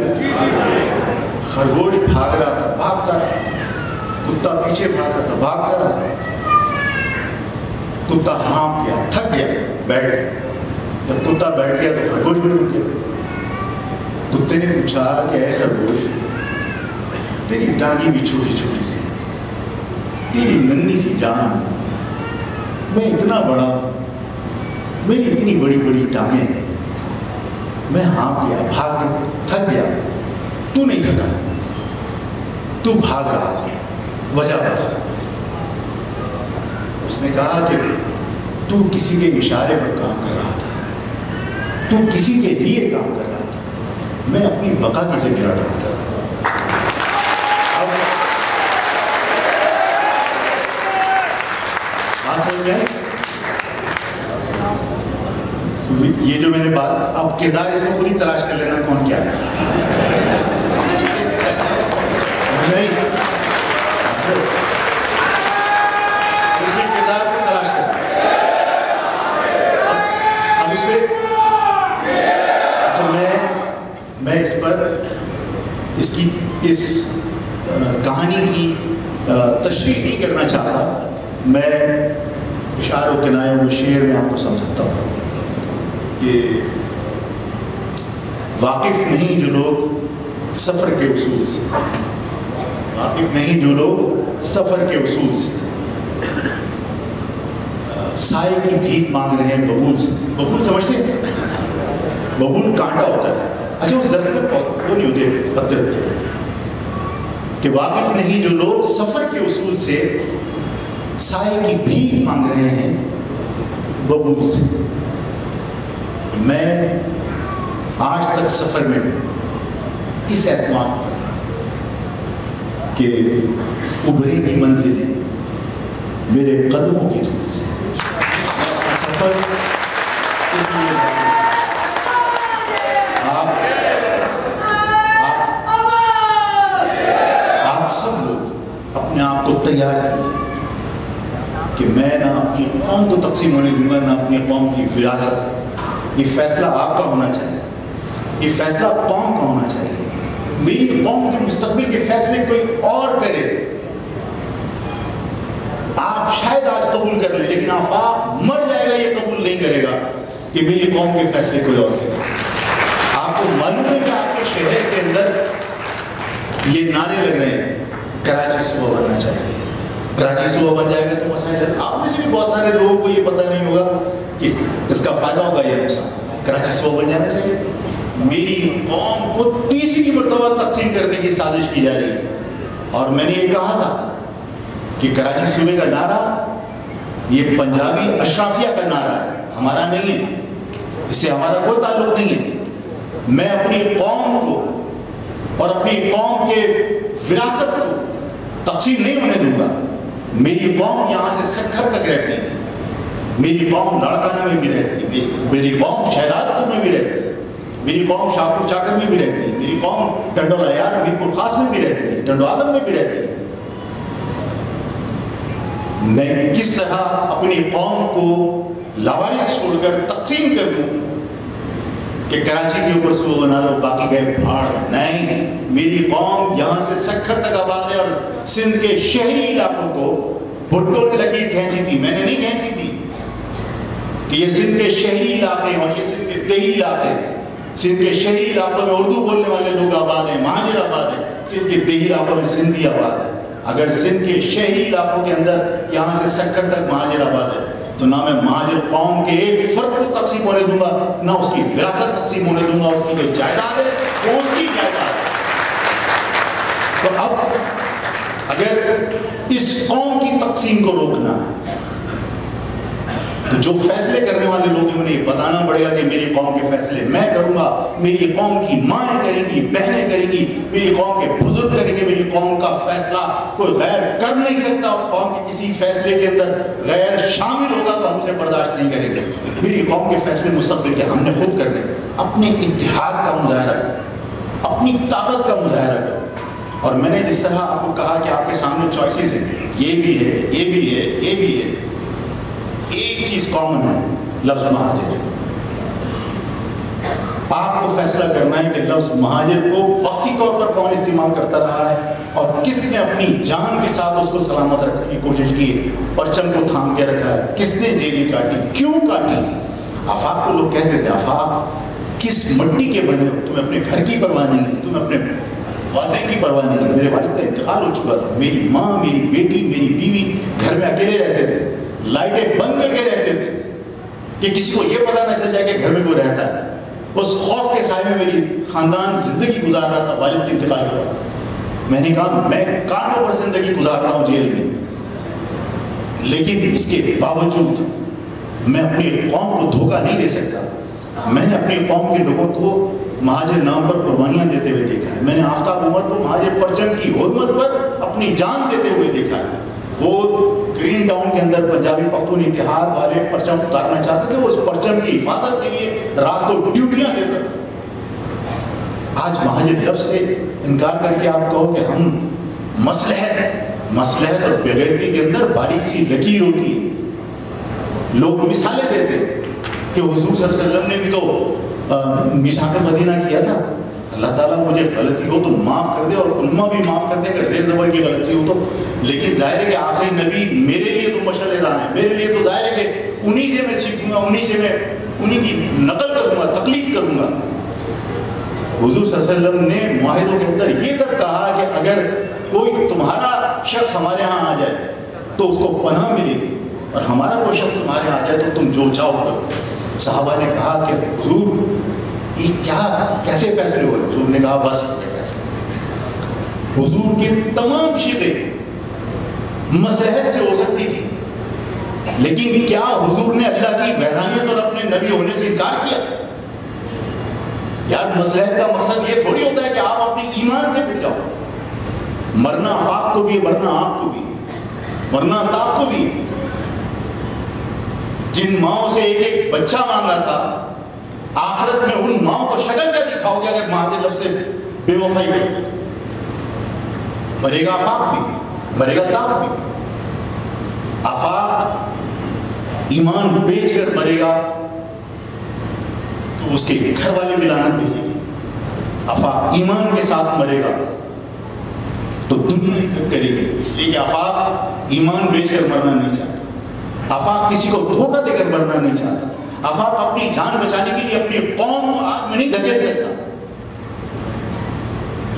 خرگوش بھاگ رہا تھا، بھاگتا رہا. کتا پیچھے بھاگ رہا تھا، بھاگتا رہا. کتا ہانپ گیا، تھک گیا، بیٹھ گیا. جب کتا بیٹھ گیا تو خرگوش بھی رک گیا. کتے نے پوچھا کہ اے خرگوش، تیری ٹانگیں بھی چھوٹی چھوٹی سی، تیری ننھی سی جان، میں اتنا بڑا ہوں، میری اتنی بڑی بڑی ٹانگیں ہیں، میں ہانپ گیا، بھاگ گیا، تھک گیا، تو نہیں تھکا، تو بھاگ رہا تھا، وجہ بتا. اس نے کہا کہ تو کسی کے اشارے پر کام کر رہا تھا، تو کسی کے لیے کام کر رہا تھا، میں اپنی بقا کی جنگ لڑ رہا تھا. اب بات سمجھ میں، یہ جو میں نے بات، اب کردار اس میں خود ہی تلاش کر لینا کون کیا ہے. نہیں، اس میں کردار کو تلاش کر. اب اس میں جب میں اس پر اس کہانی کی تشریح نہیں کرنا چاہتا، میں اشاروں کنایوں میں شعر میں آپ کو سمجھتا ہوں کہ واقف نہیں جو لوگ سفر کے اصول سے، واقف نہیں جو لوگ سفر کے اصول سے، سائے کی بھیک مانگ رہے ہیں ببول سے. ببول سمجھتے ہیں؟ ببول کانٹا ہوتا ہے. اچھا اس درخت میں وہ نہیں ہوتے، پتے ہوتے ہیں. کہ واقف نہیں جو لوگ سفر کے اصول سے سائے کی بھیک مانگ رہے ہیں ببول سے. میں آج تک سفر میں اس اعتماد پر کہ ابھرے کی منزلیں میرے قدموں کی دھول سے. سفر اس لیے آپ سب لوگ اپنے آپ کو تیار کیجیے کہ میں نہ اپنی قوم کو تقسیم ہونے دوں گا، نہ اپنی قوم کی وراثت. یہ فیصلہ آپ کا ہونا چاہیے، یہ فیصلہ قوم کا ہونا چاہیے. میری قوم کے مستقبل کے فیصلے کوئی اور کرے. آپ شاید آج قبول کر لیں، لیکن آفاق مر جائے گا یہ قبول نہیں کرے گا کہ میری قوم کے فیصلے کوئی اور کرے. آپ کو معلوم ہے کہ آپ کے شہر کے اندر یہ نعرے لگ رہے ہیں کراچی صوبہ بننا چاہیے، کراچی صوبہ بن جائے گا تو مسائل. آپ میں سے بھی بہت سارے لوگوں کو یہ پتہ نہیں ہوگا کہ اس کا فائدہ ہوگا یا نقصان. کراچی صوبہ بن جانا چاہیے. میری قوم کو تیسری مرتبہ تقسیم کرنے کی سازش کی جا رہی ہے. اور میں نے یہ کہا تھا کہ کراچی صوبے کا نعرہ یہ پنجابی اشرافیہ کا نعرہ ہے، ہمارا نہیں ہے. اس سے ہمارا کوئی تعلق نہیں ہے. میں اپنی قوم کو اور اپنی قوم کے وراثت کو تقسیم نہیں ہونے دوں گا. میری قوم یہاں سے سکھر تک رہتی ہے، میری قوم لاڑکانہ میں بھی رہتی ہے، میری قوم شہدادپور میں بھی رہتی ہے، میری قوم شاہپور چاکر میں بھی رہتی ہے، میری قوم ٹنڈو عیار میرپور خاص میں بھی رہتی ہے، ٹنڈو آدم میں بھی رہتی ہے. میں کس طرح اپنی قوم کو لاوارث چھوڑ کر تقسیم کر دوں کہ کراچی کے اوپر صوبہ بنا لو باقی گئے بھاڑ میں. نہیں، میری قوم یہاں سے سکھر تک آباد ہے. اور سندھ کے شہری علاقوں کو بھٹو نے لکیر کھینچی تھی، میں نے نہیں کھینچی تھی. کہ یہ سندھ کے شہری علاقے ہیں اور یہ سندھ کے دیہی علاقے ہیں. سندھ کے شہری علاقوں میں اردو بولنے والے لوگ آباد ہیں، مہاجر آباد ہیں. سندھ کے دیہی علاقوں میں سندھی آباد ہے. اگر سندھ کے شہری علاقوں کے اندر یہاں سے سکھر تک مہاجر آباد ہے تو نہ میں مہاجر قوم کے ایک فرد کو تقسیم ہونے دوں گا، نہ اس کی وراثت تقسیم ہونے دوں گا. اس کی جو جائیداد ہے وہ اس کی جائیداد ہے. تو اب اگر اس قوم کی تقسیم کو روکنا ہے تو جو فیصلے کرنے والے لوگ ہیں انہیں یہ بتانا پڑے گا کہ میری قوم کے فیصلے میں کروں گا، میری قوم کی مائیں کریں گی، بہنیں کریں گی، میری قوم کے بزرگ کریں گے. میری قوم کا فیصلہ کوئی غیر کر نہیں سکتا. اور قوم کے کسی فیصلے کے اندر غیر شامل ہوگا تو ہم سے برداشت نہیں کریں گے. میری قوم کے فیصلے مستقبل کے ہم نے خود کرنے. اپنے اتحاد کا مظاہرہ کرو، اپنی طاقت کا مظاہرہ کرو. اور میں نے جس طرح آپ کو کہا کہ آپ کے سامنے چوائسز ہیں، یہ بھی ہے، یہ بھی ہے، یہ بھی ہے. ایک چیز کامن ہے، لفظ مہاجر. آپ کو فیصلہ کرنا ہے کہ لفظ مہاجر کو وقتی طور پر کون استعمال کرتا رہا ہے اور کس نے اپنی جان کے ساتھ اس کو سلامت رکھنے کی کوشش کی، پرچم کو تھام کے رکھا ہے. کس نے جیلیں کاٹی، کیوں کاٹی. آفاق کو لوگ کہتے تھے آفاق کس مٹی کے بنے ہو، تمہیں اپنے گھر کی پرواہ نہیں ہے، تمہیں اپنے وعدے کی پرواہ نہیں ہے. میرے والد کا انتقال ہو چکا تھا. میری ماں، میری بیٹی، میری بیوی گھر میں اکیلے رہتے تھے، لائٹیں بند کر کے رہتے تھے کہ کسی کو یہ پتہ نہ چل جائے کہ گھر میں کوئی رہتا ہے. اس خوف کے سائے میں میری خاندان زندگی گزار رہا تھا والد کے انتقال کے بعد. میں نے کہا میں کانٹوں پر زندگی گزار رہا ہوں جیل میں، لیکن اس کے باوجود میں اپنی قوم کو دھوکہ نہیں دے سکتا. میں نے اپنی قوم کے لوگوں کو مہاجر نام پر قربانیاں دیتے ہوئے دیکھا ہے. میں نے آفتاب عمر کو مہاجر پرچم کی حرمت پر اپنی جان دیتے ہوئے دیکھا ہے. وہ گرین ٹاؤن کے اندر پنجابی پختون اتحاد والے پرچم اتارنا چاہتے تھے، وہ اس پرچم کی حفاظت کے لیے رات کو ڈیوٹیاں دیتا تھا. آج مہاجر لفظ سے انکار کر کے آپ کہو کہ ہم مصلحت اور بغیرتی کے اندر باریک سی لکیر ہوتی ہے. لوگ مثالیں دیتے کہ حضور صلی اللہ علیہ وسلم نے بھی تو میثاق مدینہ کیا تھا. اللہ تعالیٰ مجھے غلطی ہو تو معاف کر دے اور علماء بھی معاف کر دے اگر زیر زبر کی غلطی ہو تو. لیکن ظاہر ہے کہ آخری نبی میرے لیے تو مشعل راہ ہے، میرے لیے تو ظاہر ہے کہ انہی سے میں سیکھوں گا، انہی سے میں انہی کی نقل کروں گا، تقلید کروں گا. حضور صلی اللہ علیہ وسلم نے معاہدوں کے اندر یہ تک کہا کہ اگر کوئی تمہارا شخص ہمارے ہاں آ جائے تو اس کو پناہ ملے گی، اور ہمارا کوئی شخص تمہارے ہاں آ جائے تو تم جو چاہو کرو۔ صحابہ نے کہا کہ حضور یہ کیا کیسے فیصلے ہو رہے؟ حضور نے کہا بس یہ فیصلے۔ حضور کے تمام شیخیں مصلحت سے ہو سکتی تھی، لیکن کیا حضور نے اللہ کی وحدانیت اور اپنے نبی ہونے سے انکار کیا؟ یار مصلحت کا مقصد یہ تھوڑی ہوتا ہے کہ آپ اپنی ایمان سے پھر جاؤ۔ مرنا آفاق کو بھی، مرنا آپ کو بھی، مرنا طاف کو بھی۔ جن ماؤں سے ایک ایک بچہ مانگا تھا، آخرت میں ان ماؤں کو شکل کیا دکھاؤ گے اگر ماں کے لفظ سے بے وفائی ہوئی؟ مرے گا آفاق بھی، مرے گا طاف بھی۔ آفاق ایمان بیچ کر مرے گا تو اس کے گھر والے بھی لعنت بھیجیں گے۔ آفاق ایمان کے ساتھ مرے گا تو دنیا عزت کرے گی، اس لیے کہ آفاق ایمان بیچ کر مرنا نہیں چاہتا، آفاق کسی کو دھوکہ دے کر مرنا نہیں چاہتا، آفاق اپنی جان بچانے کے لیے اپنی قوم کو آگ میں نہیں دھکیل سکتا۔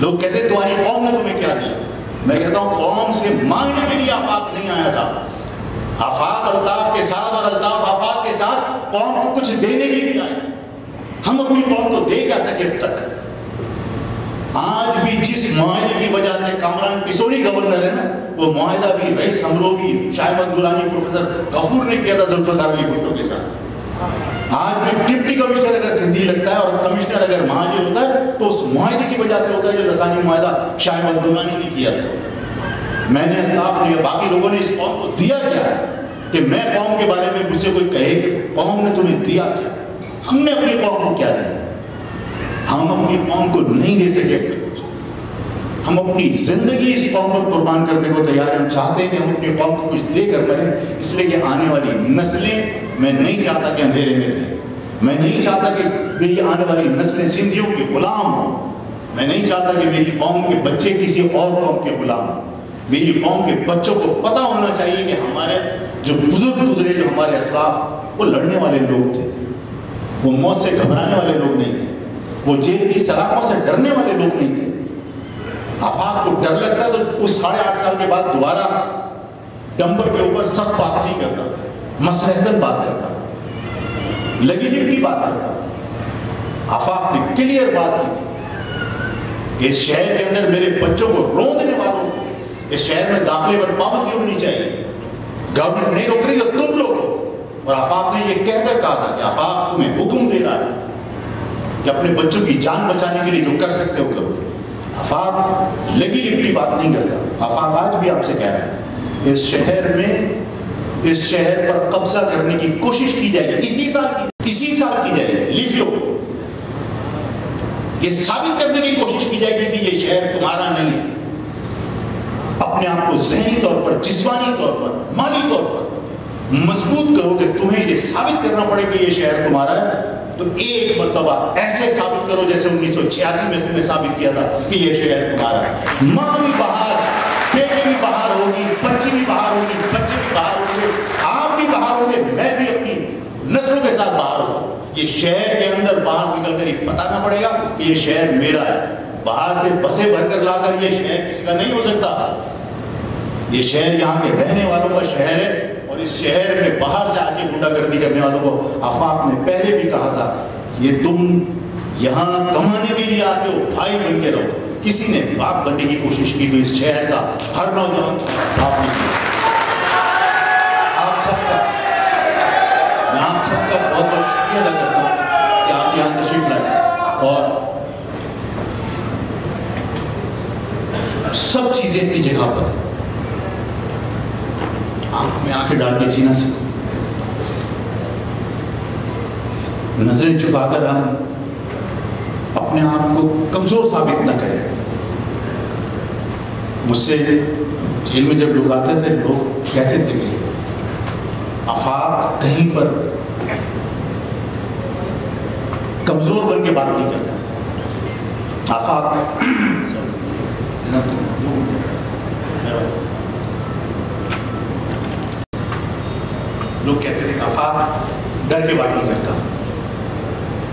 لوگ کہتے ہیں تمہاری قوم نے تمہیں کیا دیا؟ میں کہتا ہوں قوم سے مانگنے کے لیے آفاق نہیں آیا تھا، آفاق الطاف کے ساتھ اور الطاف آفاق کے ساتھ قوم کو کچھ دینے کے لیے آئے تھے۔ ہم اپنی قوم کو دے کیا سکے اب تک؟ آج بھی جس معاہدے کی وجہ سے کامران پسوری گورنر ہے نا، وہ معاہدہ بھی رئیس ہمروی، شاہ احمد درانی، پروفیسر غفور نے کیا تھا ذوالفقار علی بھٹو کے ساتھ۔ آج بھی ڈپٹی کمشنر اگر سندھی لگتا ہے اور کمشنر اگر مہاجر ہوتا ہے تو اس معاہدے کی وجہ سے ہوتا ہے جو لسانی معاہدہ شاہ احمد درانی نے کیا تھا۔ میں نے الطاف نے، باقی لوگوں نے اس قوم کو دیا کیا ہے کہ میں قوم کے بارے میں مجھ سے کوئی کہے کہ قوم نے تمہیں دیا کیا؟ ہم نے اپنی قوم کو کیا دیا؟ ہم اپنی قوم کو نہیں دے سکے کچھ۔ ہم اپنی زندگی اس قوم پر قربان کرنے کو تیار ہیں۔ ہم چاہتے ہیں کہ ہم اپنی قوم کو کچھ دے کر مریں، اس لیے کہ آنے والی نسلیں، میں نہیں چاہتا کہ اندھیرے میں رہیں، میں نہیں چاہتا کہ میری آنے والی نسلیں سندھیوں کے غلام ہوں، میں نہیں چاہتا کہ میری قوم کے بچے کسی اور قوم کے غلام ہوں۔ میری قوم کے بچوں کو پتہ ہونا چاہیے کہ ہمارے جو بزرگ گزرے، جو ہمارے اسلاف، وہ لڑنے والے لوگ تھے، وہ موت سے گھبرانے والے لوگ نہیں تھے، وہ جیل کی سلاخوں سے ڈرنے والے لوگ نہیں تھے۔ آفاق کو ڈر لگتا تو اس 8.5 سال کے بعد دوبارہ ڈمبر کے اوپر سخت بات نہیں کرتا، مصلحتاً بات کرتا، لگی لگی بات کرتا۔ آفاق نے کلیئر بات کی تھی کہ اس شہر کے اندر میرے بچوں کو روندنے والوں کو اس شہر میں داخلے پر پابندی ہونی چاہیے، گورنمنٹ نہیں روک رہی تو تم روکو۔ اور آفاق نے یہ کہہ کر کہا تھا کہ آفاق تمہیں حکم دے رہا ہے کہ اپنے بچوں کی جان بچانے کے لیے جو کر سکتے ہو کرو۔ آفاق لگی لپٹی بات نہیں کرتا۔ آفاق آج بھی آپ سے کہہ رہا ہے اس شہر میں، اس شہر پر قبضہ کرنے کی کوشش کی جائے گی، اسی سال کی جائے گی، لکھ لو۔ یہ ثابت کرنے کی کوشش کی جائے گی کہ یہ شہر تمہارا نہیں ہے۔ اپنے آپ کو ذہنی طور پر، جسمانی طور پر، مالی طور پر مضبوط کرو کہ تمہیں یہ ثابت کرنا پڑے کہ یہ شہر تمہارا ہے، تو ایک مرتبہ ایسے ثابت کرو جیسے 1986 میں تم نے ثابت کیا تھا کہ یہ شہر تمہارا ہے۔ ماں بھی باہر، بیٹی بھی باہر ہوگی، بچی بھی باہر ہوگی، بچے بھی باہر ہوں گے، آپ بھی باہر ہوں گے، میں بھی اپنی نسلوں کے ساتھ باہر ہوں۔ یہ شہر کے اندر باہر نکل کر یہ بتانا پڑے گا کہ یہ شہر میرا ہے۔ باہر سے بسیں بھر کر لا کر یہ شہر کسی کا نہیں ہو سکتا۔ یہ شہر یہاں کے رہنے والوں کا شہر ہے، اور اس شہر میں باہر سے آ کے غنڈہ گردی کرنے والوں کو آفاق نے پہلے بھی کہا تھا یہ تم یہاں کمانے کے لیے آتے ہو، بھائی بن کے رہو۔ کسی نے باپ بننے کی کوشش کی تو اس شہر کا ہر نوجوان باپ نہیں کیا۔ آپ سب کا بہت بہت شکریہ ادا کرتا ہوں کہ آپ یہاں تشریف لائے، اور سب چیزیں اپنی جگہ پر ہیں۔ آنکھ میں آنکھیں ڈال کے جینا سیکھو، نظریں چھپا کر ہم اپنے آپ کو کمزور ثابت نہ کریں۔ مجھ سے جیل میں جب لوگ آتے تھے، لوگ کہتے تھے کہ آفاق کہیں پر کمزور بن کے بات نہیں کرتا۔ آفاق لوگ کہتے تھے کہ آفاق ڈر کے بات نہیں کرتا،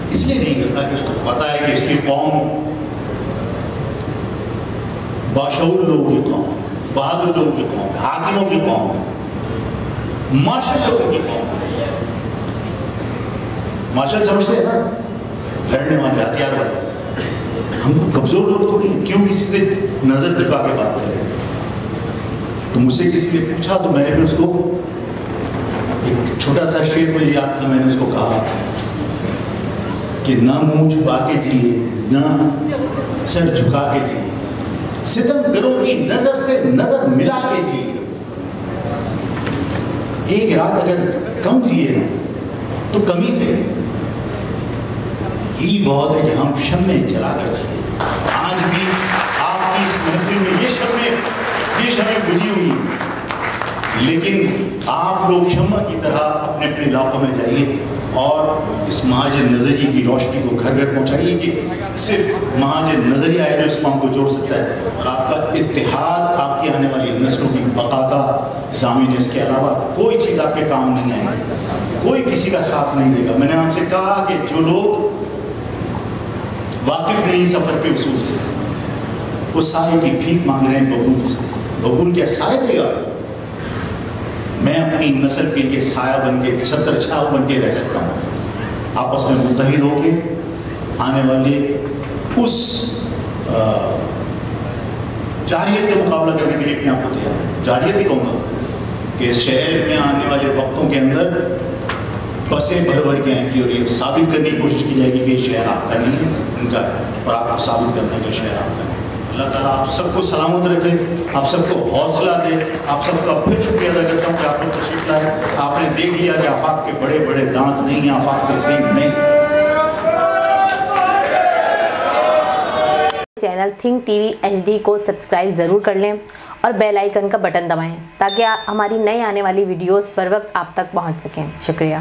اس لیے نہیں کرتا کہ اس کو پتا ہے کہ اس کی قوم باشعور لوگوں کی قوم ہے، بہادر لوگوں کی قوم ہے، حاکموں کی قوم ہے، مارشل لوگوں کی قوم ہے۔ مارشل سمجھتے ہیں نا، لڑنے والے، ہتھیار والے۔ ہم تو کمزور لوگ تھوڑی ہیں، کیوں کسی سے نظر جھکا کے بات کریں؟ تو مجھ سے کسی نے پوچھا تو میں نے بھی اس کو ایک چھوٹا سا شعر مجھے یاد تھا، میں نے اس کو کہا کہ نہ منہ چھپا کے جیے، نہ سر جھکا کے جیے، ستم گروں کی نظر سے نظر ملا کے جیے۔ ایک رات اگر کم جیے تو کمی سے ہی بہت ہے کہ ہم شمع جلا کر جیے۔ آج بھی آپ کی اس محفل میں یہ شمع بجھی ہوئی ہے، لیکن آپ لوگ شمع کی طرح اپنے اپنے علاقوں میں جائیے اور اس مہاجر نظریے کی روشنی کو گھر گھر پہنچائیے کہ صرف مہاجر نظریہ ہے جو اس قوم کو جوڑ سکتا ہے، اور آپ کا اتحاد آپ کی آنے والی نسلوں کی بقا کا ضامن ہے۔ اس کے علاوہ کوئی چیز آپ کے کام نہیں آئے گی، کوئی کسی کا ساتھ نہیں دے گا۔ میں نے آپ سے کہا کہ جو لوگ واقف نہیں سفر کے اصول سے، وہ سائے کی بھیک مانگ رہے ہیں ببول سے۔ ببول کیا سائے دے گا؟ میں اپنی نسل کے لیے سایہ بن کے، چھتر چھاؤ بن کے رہ سکتا ہوں۔ آپس میں متحد ہو کے آنے والے اس جاہلیت کا مقابلہ کرنے کے لیے اپنے آپ کو تیار ہے۔ جاہلیت ہی کہوں گا کہ اس شہر میں آنے والے وقتوں کے اندر بسیں بھر بھر کے آئیں گی اور یہ ثابت کرنے کی کوشش کی جائے گی کہ یہ شہر آپ کا نہیں ہے، ان کا ہے، اور آپ کو ثابت کرنا ہے کہ شہر آپ کا ہے۔ اللہ تعالیٰ آپ سب کو سلامت رکھے، آپ سب کو حوصلہ دے۔ آپ سب کا پھر شکریہ ادا کرتا ہوں کہ آپ لوگ تشریف لائے۔ آپ نے دیکھ لیا کہ آفاق کے بڑے بڑے دانت نہیں ہیں، آفاق کے سینگ نہیں۔ Channel think T V HD کو سبسکرائب ضرور کر لیں اور بیل آئیکن کا بٹن دبائیں تاکہ ہماری نئی آنے والی ویڈیوز پر وقت آپ تک پہنچ سکیں۔ شکریہ۔